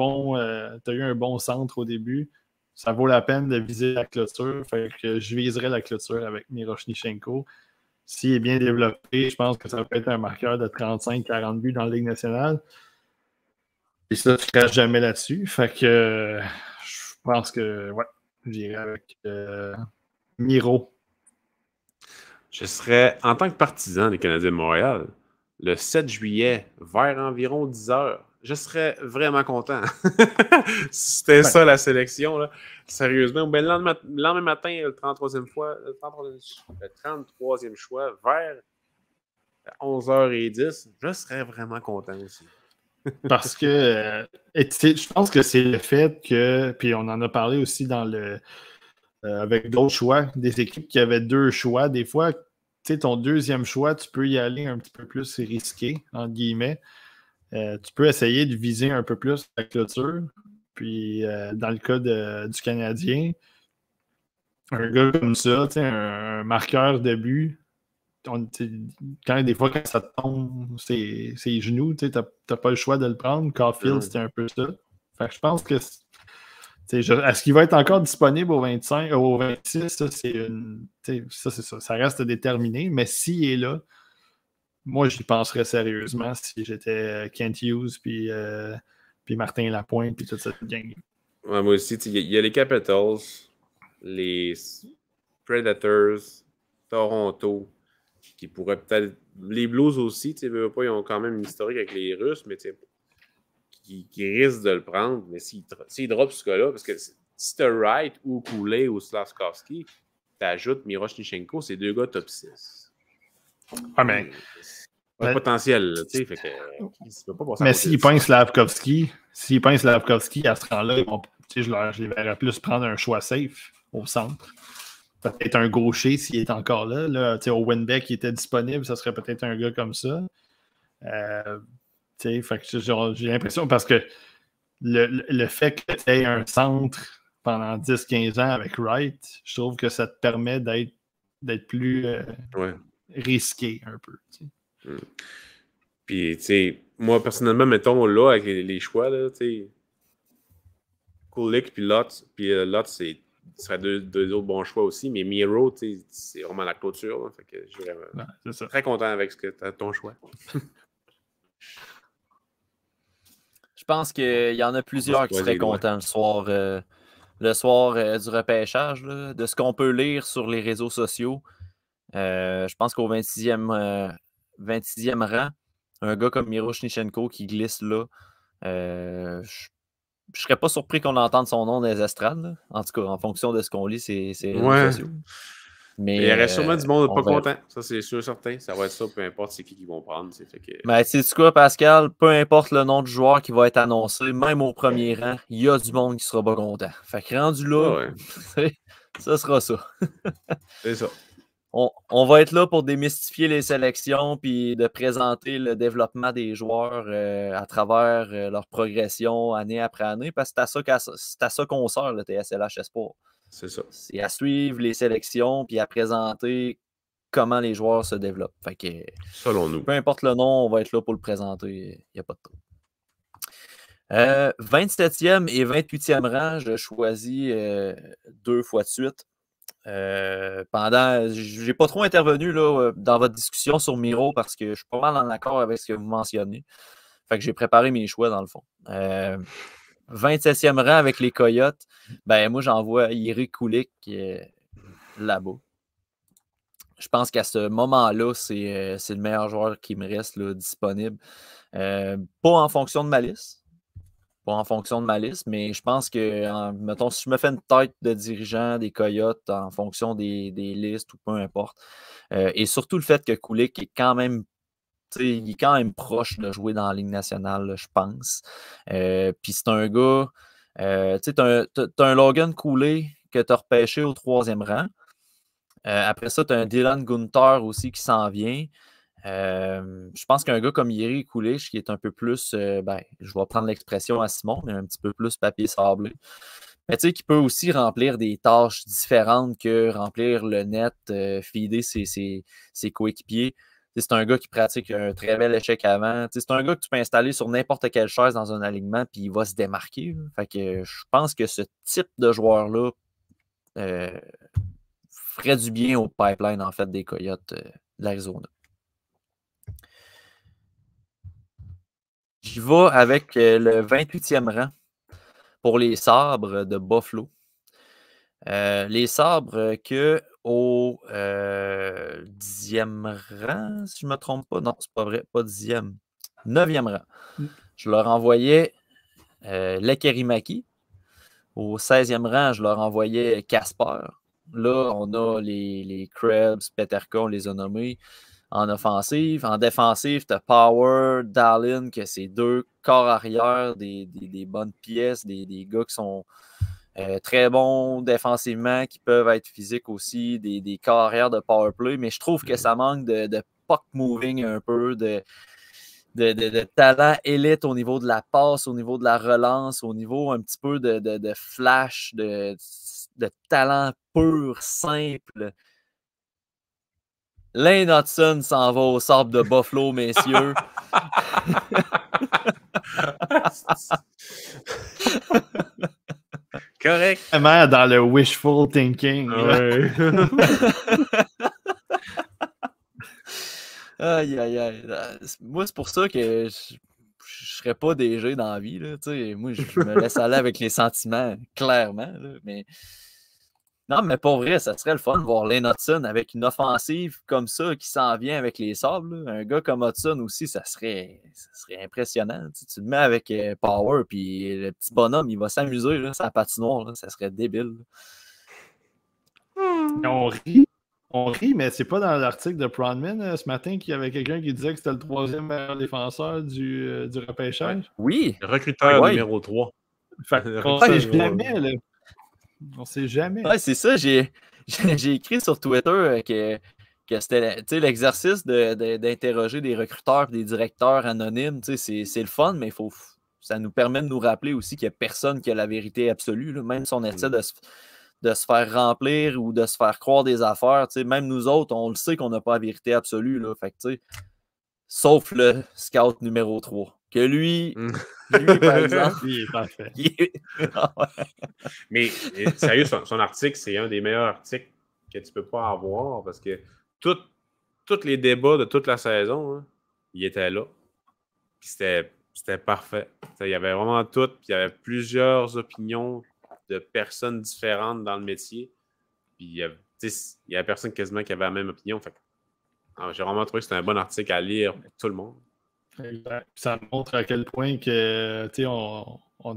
bon centre au début, ça vaut la peine de viser la clôture. Fait que je viserai la clôture avec Miroshnichenko. S'il est bien développé, je pense que ça peut être un marqueur de 35-40 buts dans la Ligue nationale. Et ça, tu ne craches jamais là-dessus. Fait que je pense que, ouais, j'irai avec Miro. Je serais, en tant que partisan des Canadiens de Montréal, le 7 juillet, vers environ 10 heures, je serais vraiment content. C'était ça la sélection, là. Sérieusement. Ben, le lendemain matin, le 33e choix, vers 11h10, je serais vraiment content aussi. Parce que je pense que c'est le fait que, puis on en a parlé aussi dans avec d'autres choix, des équipes qui avaient deux choix. Des fois, tu sais, ton deuxième choix, tu peux y aller un petit peu plus risqué, entre guillemets. Tu peux essayer de viser un peu plus la clôture. Puis, dans le cas du Canadien, un gars comme ça, un marqueur de but, des fois, quand ça tombe ses genoux, tu n'as pas le choix de le prendre. Caulfield, c'était un peu ça. Fait que je pense que est-ce qu'il va être encore disponible au 25, au 26? Ça, c'est ça. Ça reste déterminé. Mais s'il est là, moi, j'y penserais sérieusement si j'étais Kent Hughes puis Martin Lapointe puis toute cette gang. Ouais, moi aussi, il y a les Capitals, les Predators, Toronto, qui pourraient peut-être. Les Blues aussi, tu sais, ils ont quand même une historique avec les Russes, mais qui risquent de le prendre. Mais s'ils droppent ce gars-là, parce que si t'as Wright ou Cooley ou Slavkovski, t'ajoutes Miroshnichenko, c'est 2 gars top 6. Ah, mais. Un potentiel, tu sais, fait que. Mais s'ils peignent Slavkovski à ce rang-là, je les verrais plus prendre un choix safe au centre. Peut-être un gaucher s'il est encore là. Au Winbeck, il était disponible, ça serait peut-être un gars comme ça. Fait que j'ai l'impression, parce que le fait que tu aies un centre pendant 10-15 ans avec Wright, je trouve que ça te permet d'être plus risqué un peu. Puis, tu sais, moi, personnellement, mettons, là, avec les choix, là, tu sais, Kulich puis Lotz, ce serait deux autres bons choix aussi, mais Miro, tu sais, c'est vraiment la clôture, là, fait que je suis très content avec ton choix. Je pense qu'il y en a plusieurs qui seraient contents le soir du repêchage, là, de ce qu'on peut lire sur les réseaux sociaux. Je pense qu'au 26e rang, un gars comme Miroshnichenko qui glisse là, je ne serais pas surpris qu'on entende son nom dans les estrades. Là. En tout cas, en fonction de ce qu'on lit, c'est réseaux sociaux. Mais il y aurait sûrement du monde pas content. Ça, c'est sûr certain. Ça va être ça, peu importe c'est qui vont prendre. Fait que... Mais sais-tu quoi, Pascal? Peu importe le nom du joueur qui va être annoncé, même au premier rang, il y a du monde qui sera pas content. Fait que rendu là, ça sera ça. C'est ça. On va être là pour démystifier les sélections puis de présenter le développement des joueurs à travers leur progression année après année, parce que c'est à ça qu'on sert le TSLH Espoir. C'est ça. C'est à suivre les sélections puis à présenter comment les joueurs se développent. Fait que, selon nous. Peu importe le nom, on va être là pour le présenter. Il n'y a pas de trouble. 27e et 28e rang, je choisis 2 fois de suite. J'ai pas trop intervenu là, dans votre discussion sur Miro parce que je suis pas mal en accord avec ce que vous mentionnez. Fait que j'ai préparé mes choix dans le fond. 27e rang avec les Coyotes, ben moi j'envoie Jiri Kulich là-bas. Je pense qu'à ce moment-là, c'est le meilleur joueur qui me reste là, disponible. Pas en fonction de ma liste. Pas en fonction de ma liste, mais je pense que, mettons, si je me fais une tête de dirigeant des Coyotes en fonction des listes ou peu importe, et surtout le fait que Kulich est quand même proche de jouer dans la Ligue nationale, là, je pense. Puis c'est un gars, tu sais, t'as un Logan Cooley que tu as repêché au 3e rang. Après ça, tu as un Dylan Gunther aussi qui s'en vient. Je pense qu'un gars comme Jiri Kulich, qui est un peu plus, je vais prendre l'expression à Simon, mais un petit peu plus papier sablé, mais tu sais, qui peut aussi remplir des tâches différentes que remplir le net, feeder ses coéquipiers. C'est un gars qui pratique un très bel échec avant. C'est un gars que tu peux installer sur n'importe quelle chaise dans un alignement, puis il va se démarquer. Fait que je pense que ce type de joueur-là ferait du bien au pipeline, en fait, des Coyotes de l'Arizona. J'y vais avec le 28e rang pour les Sabres de Buffalo. Les Sabres que au 10e rang, si je ne me trompe pas. Non, c'est pas vrai, pas 10e. 9e rang. Je leur envoyais Lekerimaki. Au 16e rang, je leur envoyais Casper. Là, on a les Krebs, Peterka, on les a nommés en offensive. En défensive, tu as Power, Dallin, que c'est 2 corps arrière, des bonnes pièces, des gars qui sont très bons défensivement, qui peuvent être physiques aussi, des corps arrière de power play, mais je trouve que ça manque de puck moving un peu, de talent élite au niveau de la passe, au niveau de la relance, au niveau un petit peu de flash, de talent pur, simple. Lane Hudson s'en va au Sabre de Buffalo, messieurs. Correct. Vraiment dans le wishful thinking. Ouais. Aïe, aïe, aïe. Moi, c'est pour ça que je serais pas DG dans la vie. Là, moi, je me laisse aller avec les sentiments, clairement. Là, mais... Non, mais pour vrai, ça serait le fun de voir Lane Hudson avec une offensive comme ça qui s'en vient avec les Sabres. Là. Un gars comme Hudson aussi, ça serait impressionnant. Tu le mets avec Power, puis le petit bonhomme, il va s'amuser là, sur la patinoire. Là, ça serait débile. On rit, mais c'est pas dans l'article de Pronman ce matin qu'il y avait quelqu'un qui disait que c'était le 3e meilleur défenseur du repêchage. Oui. Le recruteur numéro 3. Fait qu'on sait jamais, là. On sait jamais. Ouais, c'est ça. J'ai écrit sur Twitter que c'était l'exercice d'interroger des recruteurs et des directeurs anonymes. C'est le fun, mais ça nous permet de nous rappeler aussi qu'il n'y a personne qui a la vérité absolue. Là. Même si on essaie de se faire remplir ou de se faire croire des affaires, même nous autres, on le sait qu'on n'a pas la vérité absolue. Là. Fait que, sauf le scout numéro 3. Que lui, par exemple, il est parfait. Mais sérieux, son article, c'est un des meilleurs articles que tu peux pas avoir parce que tous les débats de toute la saison, hein, il était là. Puis c'était parfait. Il y avait vraiment tout. Puis il y avait plusieurs opinions de personnes différentes dans le métier. Puis il y avait personne quasiment qui avait la même opinion. Fait j'ai vraiment trouvé que c'était un bon article à lire pour tout le monde. Exact. Ça montre à quel point que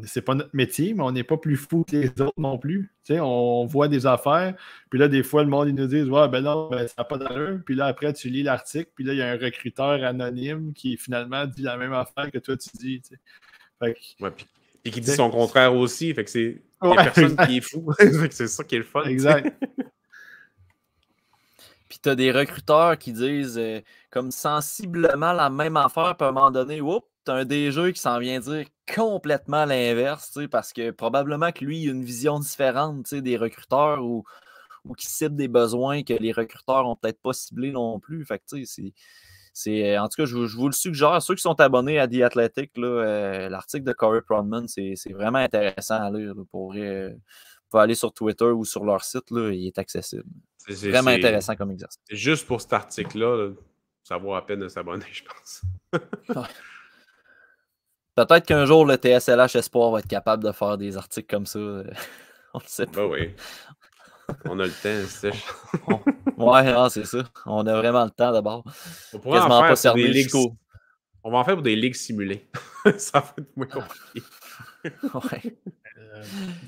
c'est pas notre métier, mais on n'est pas plus fou que les autres non plus. On voit des affaires, puis là, des fois, le monde, ils nous disent ouais, ben non, ben, ça n'a pas d'allure. Puis là, après, tu lis l'article, puis là, il y a un recruteur anonyme qui finalement dit la même affaire que toi, tu dis. Fait que, ouais, puis qui dit son contraire aussi. Fait que c'est personne qui est fou. C'est ça qui est le fun. Exact. Puis tu as des recruteurs qui disent comme sensiblement la même affaire, puis à un moment donné, tu as un DG qui s'en vient dire complètement l'inverse, parce que probablement que lui, il a une vision différente des recruteurs ou qui cible des besoins que les recruteurs n'ont peut-être pas ciblés non plus. Fait que en tout cas, je vous le suggère. Ceux qui sont abonnés à The Athletic, l'article de Corey Pronman, c'est vraiment intéressant à lire. Là, pour vous pouvez aller sur Twitter ou sur leur site, là, il est accessible. C'est vraiment intéressant comme exercice. Juste pour cet article-là, ça vaut la peine de s'abonner, je pense. Peut-être qu'un jour, le TSLH Espoir va être capable de faire des articles comme ça. On le sait pas. Ben oui. On a le temps, c'est ça. Ouais, c'est ça. On a vraiment le temps d'abord. On pourrait en faire pour des ligues. On va en faire pour des ligues simulées. Ça va être moins compliqué. Ouais.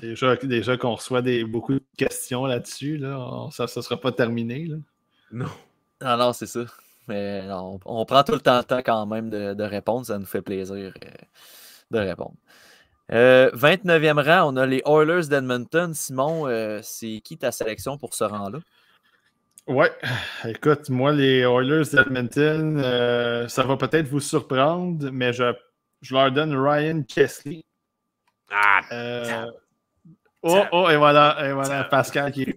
Déjà qu'on reçoit beaucoup de questions là-dessus, là, ça ne sera pas terminé. Là. Non. Non, c'est ça. Mais non, on prend tout le temps quand même de répondre. Ça nous fait plaisir de répondre. 29e rang, on a les Oilers d'Edmonton. Simon, c'est qui ta sélection pour ce rang-là? Ouais, écoute, moi, les Oilers d'Edmonton, ça va peut-être vous surprendre, mais je leur donne Ryan Chesley. Et voilà, Pascal qui est.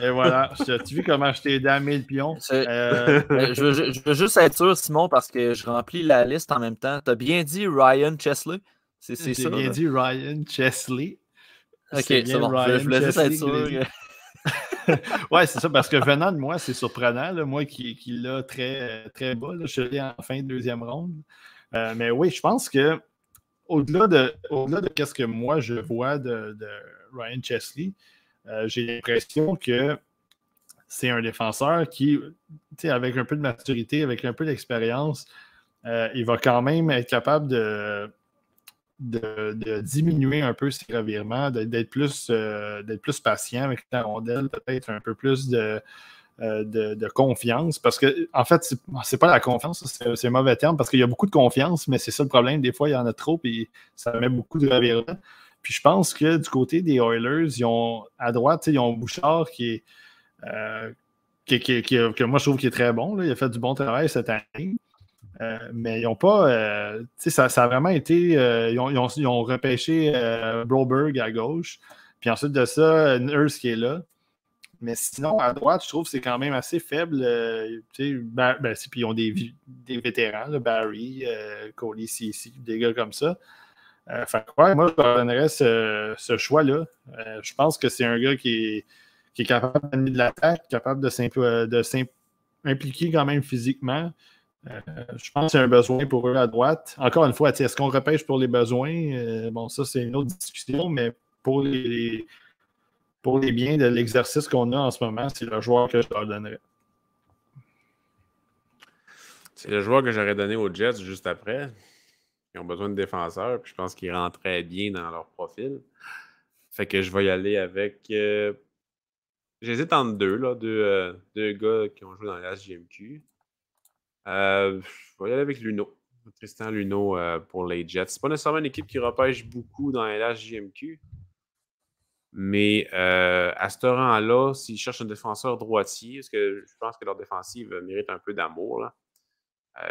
Et voilà, tu vu comment je t'ai aidé à 1000 pions? Je veux juste être sûr, Simon, parce que je remplis la liste en même temps. Tu as bien dit Ryan Chesley? C'est ça? J'ai bien dit Ryan Chesley. Ok, c'est bon. Je voulais juste être sûr. Ouais, c'est ça, parce que venant de moi, c'est surprenant. Là, moi qui l'a très, très bas, là, je suis allé en fin de deuxième ronde. Mais oui, je pense que au-delà de ce que moi je vois de Ryan Chesley, j'ai l'impression que c'est un défenseur qui, avec un peu de maturité, avec un peu d'expérience, il va quand même être capable de diminuer un peu ses revirements, d'être plus patient avec la rondelle, peut-être un peu plus de confiance. Parce que, en fait, c'est pas la confiance, c'est un mauvais terme, parce qu'il y a beaucoup de confiance, mais c'est ça le problème. Des fois, il y en a trop, et ça met beaucoup de revirements. Puis je pense que du côté des Oilers, à droite, ils ont Bouchard que moi je trouve qu'il est très bon. Là. Il a fait du bon travail cette année. Mais ils n'ont pas. Ça a vraiment été. Ils ont repêché Broberg à gauche. Puis ensuite de ça, Nurse qui est là. Mais sinon, à droite, je trouve que c'est quand même assez faible. Puis ils ont des vétérans, là, Barry, Cody Ceci, des gars comme ça. Moi, je leur donnerais ce choix-là. Je pense que c'est un gars qui est capable d'amener de l'attaque, capable de impliqués quand même physiquement. Je pense qu'il y a un besoin pour eux à droite. Encore une fois, est-ce qu'on repêche pour les besoins? Bon, ça, c'est une autre discussion, mais pour les biens de l'exercice qu'on a en ce moment, c'est le joueur que je leur donnerais. C'est le joueur que j'aurais donné aux Jets juste après. Ils ont besoin de défenseurs, puis je pense qu'ils rentraient bien dans leur profil. Fait que je vais y aller avec... J'hésite entre deux gars qui ont joué dans la SJMQ. Je vais y aller avec Luneau. Tristan Luneau pour les Jets. C'est pas nécessairement une équipe qui repêche beaucoup dans la SJMQ. Mais à ce rang-là, s'ils cherchent un défenseur droitier, parce que je pense que leur défensive mérite un peu d'amour, là.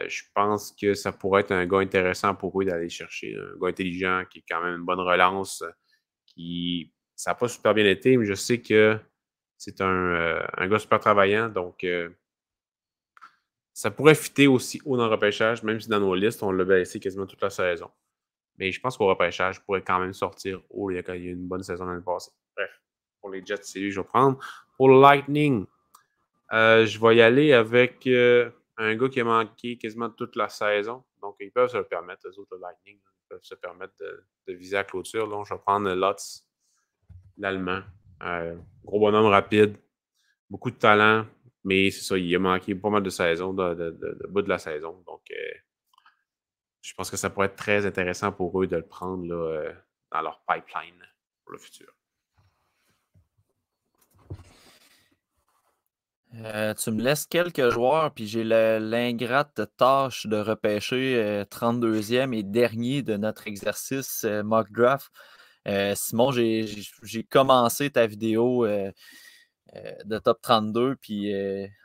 Je pense que ça pourrait être un gars intéressant pour eux d'aller chercher. Un gars intelligent qui est quand même une bonne relance. Ça n'a pas super bien été, mais je sais que c'est un gars super travaillant. Donc, ça pourrait fitter aussi haut dans le repêchage, même si dans nos listes, on l'a baissé quasiment toute la saison. Mais je pense qu'au repêchage, il pourrait quand même sortir haut. Il y a eu une bonne saison l'année passée. Bref, pour les Jets, c'est lui que je vais prendre. Pour le Lightning, je vais y aller avec un gars qui a manqué quasiment toute la saison. Donc, ils peuvent se le permettre, eux autres, le Lightning. Ils peuvent se permettre de viser la clôture. Donc, je vais prendre Lotz, l'Allemand. Gros bonhomme rapide, beaucoup de talent. Mais c'est ça, il a manqué pas mal de saisons, de bout de la saison. Donc, je pense que ça pourrait être très intéressant pour eux de le prendre là, dans leur pipeline pour le futur. Tu me laisses quelques joueurs, puis j'ai l'ingrate tâche de repêcher 32e et dernier de notre exercice mock draft. Simon, j'ai commencé ta vidéo de top 32, puis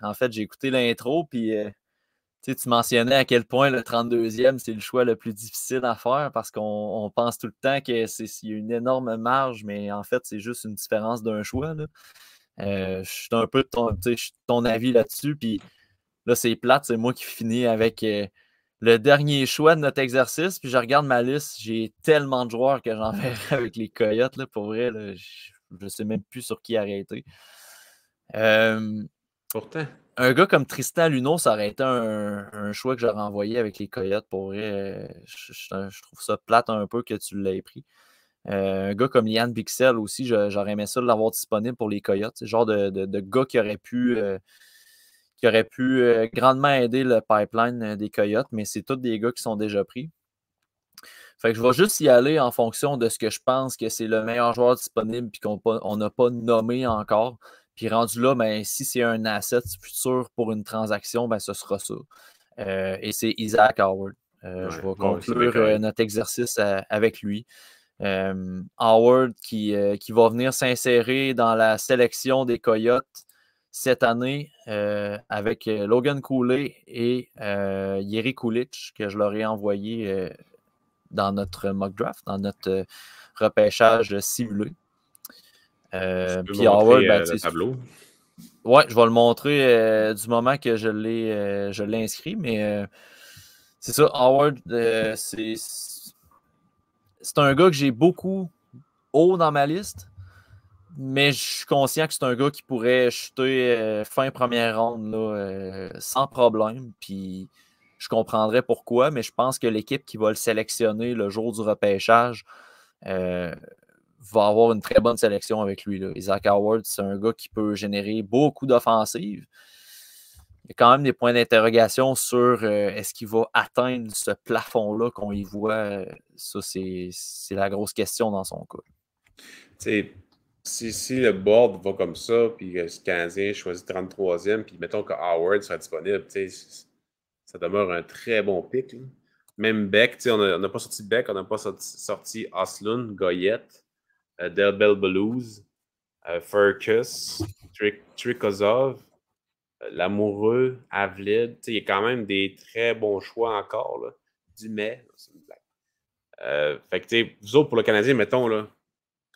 en fait, j'ai écouté l'intro, puis tu mentionnais à quel point le 32e, c'est le choix le plus difficile à faire parce qu'on pense tout le temps qu'il y a une énorme marge, mais en fait, c'est juste une différence d'un choix, là. Je suis un peu de ton avis là-dessus, puis là, c'est plate, c'est moi qui finis avec le dernier choix de notre exercice, puis je regarde ma liste, j'ai tellement de joueurs que j'enverrai avec les Coyotes, là, pour vrai, là, je ne sais même plus sur qui arrêter. Pourtant. Un gars comme Tristan Luneau, ça aurait été un choix que j'aurais envoyé avec les Coyotes, pour vrai. Je trouve ça plate un peu que tu l'aies pris. Un gars comme Yann Bixel aussi, j'aurais aimé ça de l'avoir disponible pour les Coyotes. C'est le genre de gars qui aurait pu grandement aider le pipeline des Coyotes, mais c'est tous des gars qui sont déjà pris. Fait que je vais juste y aller en fonction de ce que je pense que c'est le meilleur joueur disponible et qu'on n'a pas nommé encore. Puis rendu là, ben, si c'est un asset futur pour une transaction, ben, ce sera ça. Et c'est Isaac Howard. Je vais conclure notre exercice avec lui. Howard qui va venir s'insérer dans la sélection des Coyotes cette année avec Logan Cooley et Jiri Kulich, que je leur ai envoyé dans notre mock draft, dans notre repêchage simulé. Puis Howard, le tableau. Ouais, je vais le montrer du moment que je l'ai inscrit, mais c'est ça, Howard, c'est un gars que j'ai beaucoup haut dans ma liste, mais je suis conscient que c'est un gars qui pourrait chuter fin première ronde là, sans problème, puis je comprendrais pourquoi, mais je pense que l'équipe qui va le sélectionner le jour du repêchage va avoir une très bonne sélection avec lui, là. Isaac Howard, c'est un gars qui peut générer beaucoup d'offensives. Il y a quand même des points d'interrogation sur est-ce qu'il va atteindre ce plafond-là qu'on y voit. Ça, c'est la grosse question dans son cas. Si le board va comme ça, puis le Canadien choisit 33e, puis mettons que Howard sera disponible, ça demeure un très bon pick. Là. Même Beck, on n'a pas sorti Beck, on n'a pas sorti Oslund, Goyette, Delbel Belouz, Furcus, Trikozov, Lamoureux, Avlid. Il y a quand même des très bons choix encore. Là. Dumais, c'est une blague. Fait que, vous autres, pour le Canadien, mettons, là,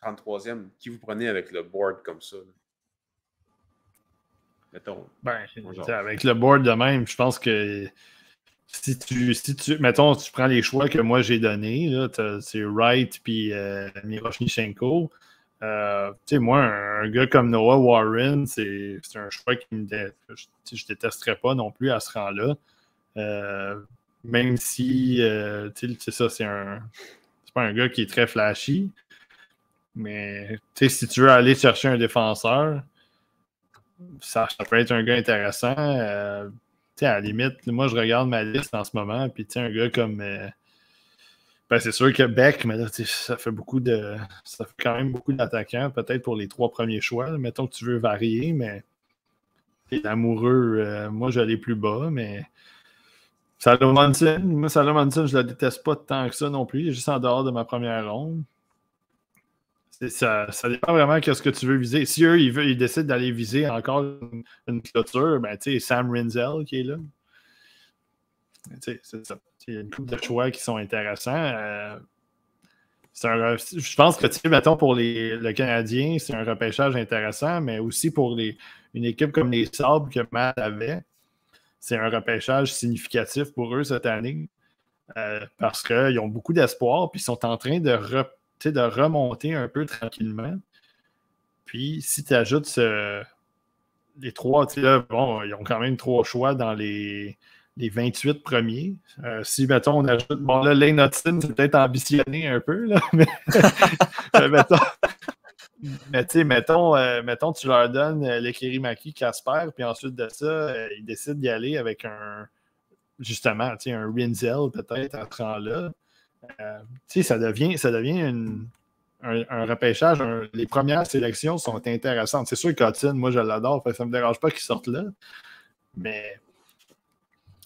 33e, qui vous prenez avec le board comme ça? Là? Mettons. Avec le board de même, je pense que si tu mettons, tu prends les choix que moi j'ai donnés, c'est Wright puis Miroshnichenko. Moi, un gars comme Noah Warren, c'est un choix je détesterais pas non plus à ce rang-là. Même si, c'est ça, c'est pas un gars qui est très flashy. Mais si tu veux aller chercher un défenseur, ça peut être un gars intéressant. À la limite, moi, je regarde ma liste en ce moment, puis un gars comme... ben, c'est sûr que Beck, mais là, ça fait quand même beaucoup d'attaquants, peut-être pour les 3 premiers choix. Là. Mettons que tu veux varier, mais l'amoureux, moi, je l'ai plus bas, mais Salomonson, moi, Salomonson, je le déteste pas tant que ça non plus. Il est juste en dehors de ma première ronde. Ça dépend vraiment de ce que tu veux viser. Si eux, ils décident d'aller viser encore une clôture, ben, tu sais, Sam Rinzel qui est là. C'est ça. Il y a une couple de choix qui sont intéressants. Je pense que, mettons, pour le Canadien, c'est un repêchage intéressant, mais aussi pour une équipe comme les Sabres que Matt avait, c'est un repêchage significatif pour eux cette année parce qu'ils ont beaucoup d'espoir puis ils sont en train de remonter un peu tranquillement. Puis, si tu ajoutes les 3, là, bon, ils ont quand même 3 choix dans les 28 premiers. Si, mettons, on ajoute... Bon, là, Lane Hudson, c'est peut-être ambitionné un peu, là, mais... mettons, tu leur donnes Lekkerimäki, Kasper, puis ensuite de ça, ils décident d'y aller avec justement, un Rinzel, peut-être, à ce rang-là. Ça devient un repêchage. Les premières sélections sont intéressantes. C'est sûr que Hudson, moi, je l'adore, ça ne me dérange pas qu'il sorte là. Mais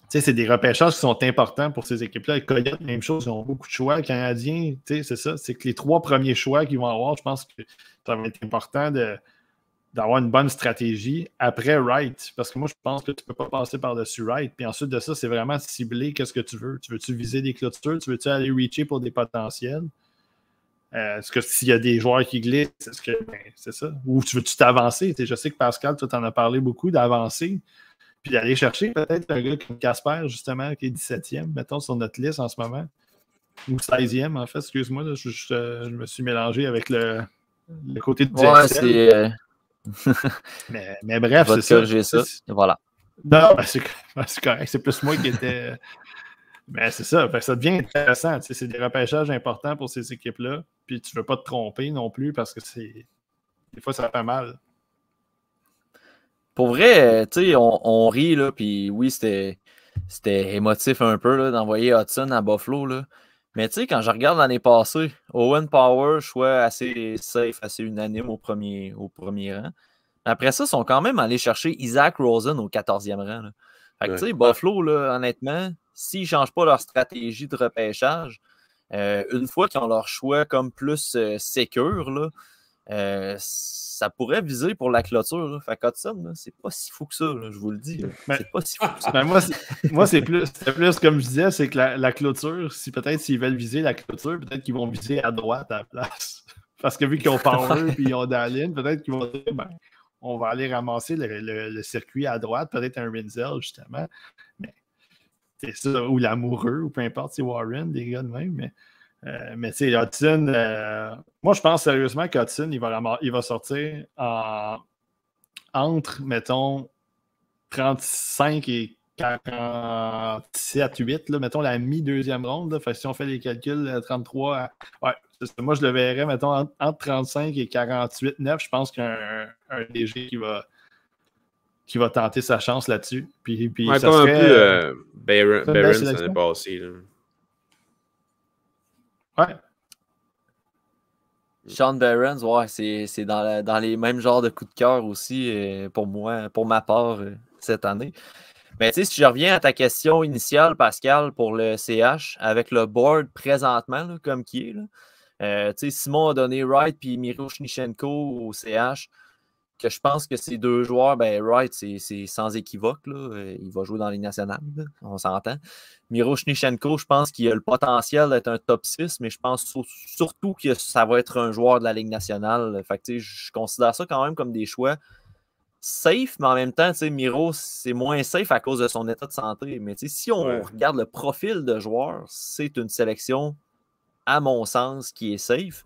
c'est des repêchages qui sont importants pour ces équipes-là. Coyote, même chose, ils ont beaucoup de choix. Canadiens, c'est ça. C'est que les 3 premiers choix qu'ils vont avoir, je pense que ça va être important d'avoir une bonne stratégie après Wright. Parce que moi, je pense que tu ne peux pas passer par-dessus Wright. Puis ensuite de ça, c'est vraiment cibler qu'est-ce que tu veux. Tu veux-tu viser des clôtures? Tu veux-tu aller reacher pour des potentiels? Est-ce que s'il y a des joueurs qui glissent, c'est ça? Ou tu veux-tu t'avancer? Je sais que Pascal, tu en as parlé beaucoup d'avancer. Puis d'aller chercher peut-être un gars comme Kasper, justement, qui est 17e, mettons, sur notre liste en ce moment. Ou 16e, en fait, excuse-moi, là, je me suis mélangé avec le côté de DSL. mais bref, c'est ça. Voilà. Non, c'est correct, c'est plus moi qui étais... mais c'est ça, ça devient intéressant. C'est des repêchages importants pour ces équipes-là. Puis tu ne veux pas te tromper non plus parce que des fois, ça fait mal. Pour vrai, on rit, là, puis oui, c'était émotif un peu là, d'envoyer Hudson à Buffalo, là. Mais quand je regarde l'année passée, Owen Power, choix assez safe, assez unanime au premier rang. Après ça, ils sont quand même allés chercher Isaac Rosen au 14e rang. Là. Fait que, Buffalo, là, honnêtement, s'ils ne changent pas leur stratégie de repêchage, une fois qu'ils ont leur choix comme plus sécure, là, ça pourrait viser pour la clôture. Là. Fait qu'Hudson, c'est pas si fou que ça, là, je vous le dis. C'est pas si fou que ça. Moi, c'est plus comme je disais, c'est que la clôture, peut-être s'ils veulent viser la clôture, peut-être qu'ils vont viser à droite à la place. Parce que vu qu'ils ont Power et ils ont Dallin, peut-être qu'ils vont dire on va aller ramasser le circuit à droite, peut-être un Rinzel, justement. Mais c'est ça, ou l'amoureux, ou peu importe, c'est Warren, des gars de même, mais tu sais, Hudson, moi je pense sérieusement qu'Hudson, il va sortir entre, mettons, 35 et 47, 8, là, mettons la mi-deuxième ronde. Là, fait, si on fait les calculs, 33, ouais, moi je le verrais, mettons, entre 35 et 48, 9, je pense qu'il y a un léger qui va tenter sa chance là-dessus. Puis ouais, ça comme serait, un peu Barron, ça n'est pas aussi. Là. Ouais. Sean Barron, ouais, c'est dans les mêmes genres de coups de cœur aussi pour moi, pour ma part cette année. Mais si je reviens à ta question initiale, Pascal, pour le CH, avec le board présentement, là, comme qui est, là, Simon a donné Wright puis Miroshnichenko au CH, que je pense que ces 2 joueurs, ben Wright, c'est sans équivoque. Là. Il va jouer dans les nationales, là, on s'entend. Miroshnichenko, je pense qu'il a le potentiel d'être un top 6, mais je pense surtout que ça va être un joueur de la Ligue nationale. Fait que, je considère ça quand même comme des choix safe, mais en même temps, Miro, c'est moins safe à cause de son état de santé. Mais si on regarde le profil de joueur, c'est une sélection, à mon sens, qui est safe.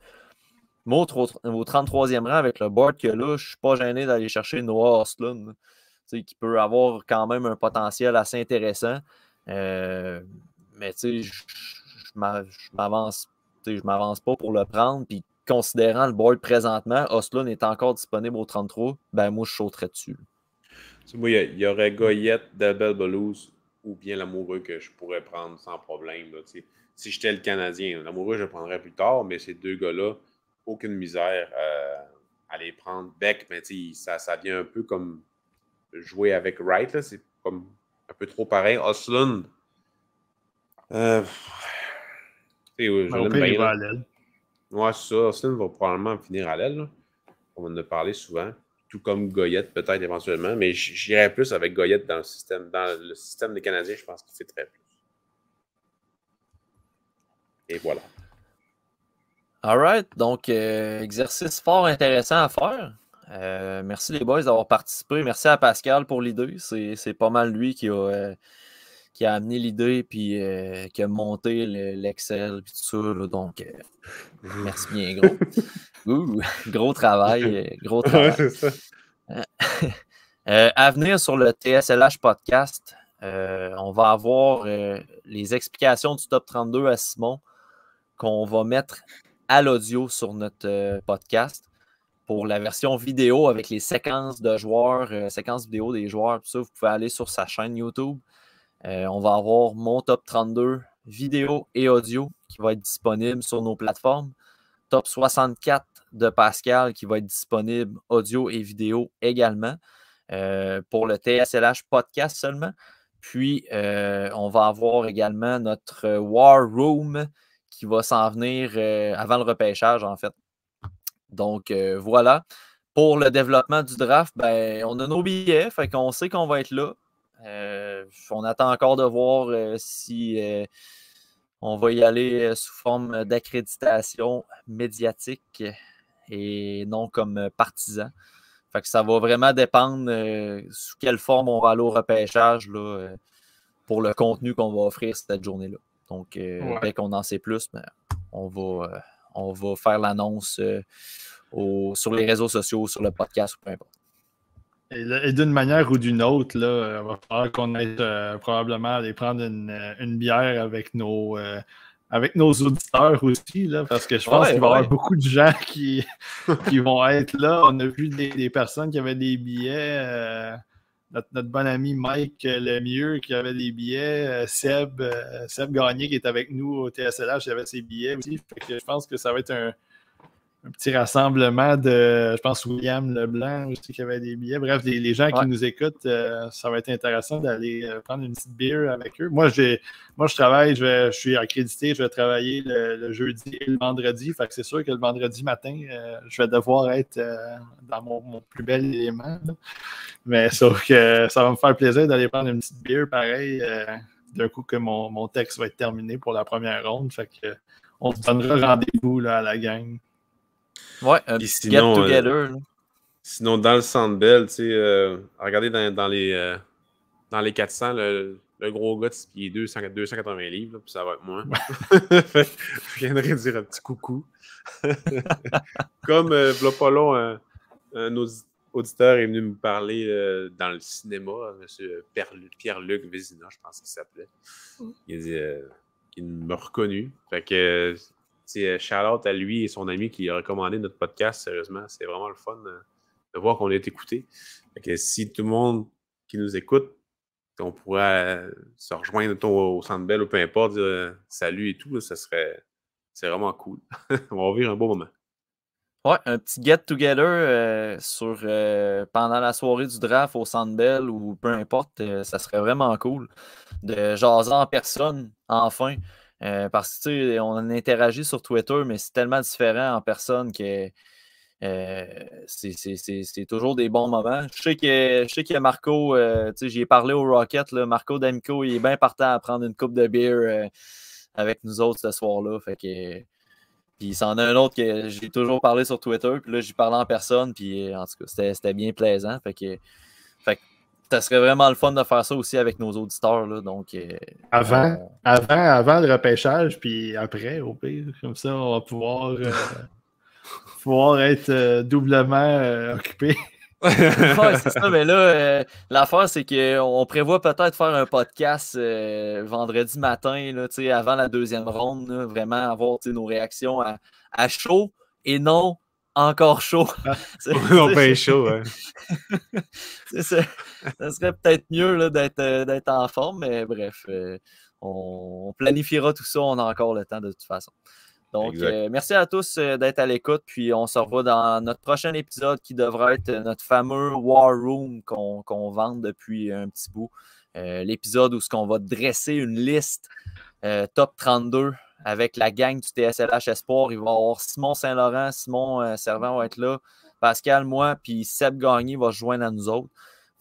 Moi, au 33e rang, avec le board que là, je ne suis pas gêné d'aller chercher Noah Ostlund, qui peut avoir quand même un potentiel assez intéressant. Mais je m'avance pas pour le prendre. Puis considérant le board présentement, Ostlund est encore disponible au 33, ben moi, je sauterais dessus. Moi, il y aurait Goyette, Delbel Belouz ou bien l'amoureux que je pourrais prendre sans problème. Là, si j'étais le Canadien, l'amoureux, je le prendrais plus tard, mais ces deux gars-là, aucune misère à les prendre. Beck, mais ça vient un peu comme jouer avec Wright. Là, c'est comme un peu trop pareil. Ostlund, je l'aime bien. Il va à l'aile. Ouais, c'est ça. Ostlund va probablement finir à l'aile. On en a parlé souvent. Tout comme Goyette, peut-être éventuellement, mais j'irais plus avec Goyette dans le système. Dans le système des Canadiens, je pense qu'il fait très plus. Et voilà. All right. Donc, exercice fort intéressant à faire. Merci les boys d'avoir participé. Merci à Pascal pour l'idée. C'est pas mal lui qui a amené l'idée puis qui a monté l'Excel puis tout ça. Là, donc, merci bien gros. Gros travail. Gros travail. Ouais, c'est ça. À venir sur le TSLH podcast, on va avoir les explications du top 32 à Simon qu'on va mettre à l'audio sur notre podcast pour la version vidéo avec les séquences de joueurs, séquences vidéo des joueurs, tout ça, vous pouvez aller sur sa chaîne YouTube. On va avoir mon top 32 vidéo et audio qui va être disponible sur nos plateformes. Top 64 de Pascal qui va être disponible audio et vidéo également pour le TSLH podcast seulement. Puis, on va avoir également notre War Room qui va s'en venir avant le repêchage, en fait. Donc, voilà. Pour le développement du draft, ben, on a nos billets, fait qu'on sait qu'on va être là. On attend encore de voir si on va y aller sous forme d'accréditation médiatique et non comme partisan. Fait que ça va vraiment dépendre sous quelle forme on va aller au repêchage là, pour le contenu qu'on va offrir cette journée-là. Donc, dès qu'on en sait plus, ben, on va faire l'annonce sur les réseaux sociaux, sur le podcast ou peu importe. Et d'une manière ou d'une autre, là, il va falloir qu'on aille probablement aller prendre une bière avec nos auditeurs aussi, là, parce que je pense qu'il va y avoir beaucoup de gens qui vont être là. On a vu des personnes qui avaient des billets. Notre bon ami Mike Lemieux qui avait des billets. Seb Gagné qui est avec nous au TSLH, il avait ses billets aussi. Fait que je pense que ça va être un petit rassemblement de, je pense, William Leblanc aussi qui avait des billets. Bref, les gens qui nous écoutent, ça va être intéressant d'aller prendre une petite bière avec eux. Moi, je travaille, je suis accrédité, je vais travailler le jeudi et le vendredi. Fait que c'est sûr que le vendredi matin, je vais devoir être dans mon plus bel élément. Là. Mais sauf que ça va me faire plaisir d'aller prendre une petite bière pareil, d'un coup que mon texte va être terminé pour la première ronde. Fait que on se donnera rendez-vous là, à la gang. Ouais, un petit get-together. Sinon, dans le Centre Bell, tu sais, regardez dans les 400, le gros gars qui est 280 livres, là, puis ça va être moi. Je viendrai dire un petit coucou. Comme, voilà pas long, un auditeur est venu me parler dans le cinéma, M. Pierre-Luc Vézina, je pense qu'il s'appelait. Il a dit qu'il m'a reconnu. Fait que... shout-out à lui et son ami qui a recommandé notre podcast, sérieusement. C'est vraiment le fun de voir qu'on est écouté. Fait que si tout le monde qui nous écoute, on pourrait se rejoindre au Centre Bell ou peu importe, dire salut et tout, là, c'est vraiment cool. On va vivre un beau moment. Ouais, un petit get-together pendant la soirée du draft au Centre Bell ou peu importe, ça serait vraiment cool de jaser en personne, enfin. Parce que on interagit sur Twitter, mais c'est tellement différent en personne que c'est toujours des bons moments. Je sais qu'il y a Marco, j'y ai parlé au Rocket, là, Marco D'Amico, il est bien partant à prendre une coupe de bière avec nous autres ce soir-là. Fait que puis c'en a un autre que j'ai toujours parlé sur Twitter, puis là j'y parlais en personne, puis en tout cas c'était bien plaisant. Fait que ça serait vraiment le fun de faire ça aussi avec nos auditeurs. Là, donc, avant le repêchage, puis après, au pire. Comme ça, on va pouvoir pouvoir être doublement occupé. Ouais, c'est ça, mais là, l'affaire, c'est qu'on prévoit peut-être faire un podcast vendredi matin, là, avant la deuxième ronde, là, vraiment avoir nos réactions à chaud et non encore chaud. Non, bien chaud, hein. Ça serait peut-être mieux là, d'être en forme, mais bref, on planifiera tout ça, on a encore le temps de toute façon. Donc, merci à tous d'être à l'écoute, puis on se revoit dans notre prochain épisode qui devrait être notre fameux War Room qu'on vante depuis un petit bout. L'épisode où on va dresser une liste top 32 avec la gang du TSLH Espoir. Il va y avoir Simon Saint-Laurent, Simon Servant va être là, Pascal, moi, puis Seb Gagné va se joindre à nous autres.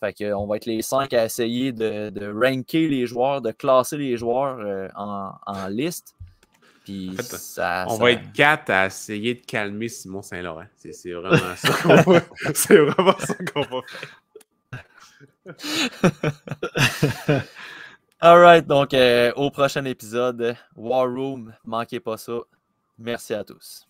Fait qu'on va être les 5 à essayer de ranker les joueurs, de classer les joueurs en liste. Puis en fait, on va être 4 à essayer de calmer Simon Saint-Laurent. C'est vraiment ça c'est vraiment ça qu'on va faire. All right, donc au prochain épisode, War Room, manquez pas ça. Merci à tous.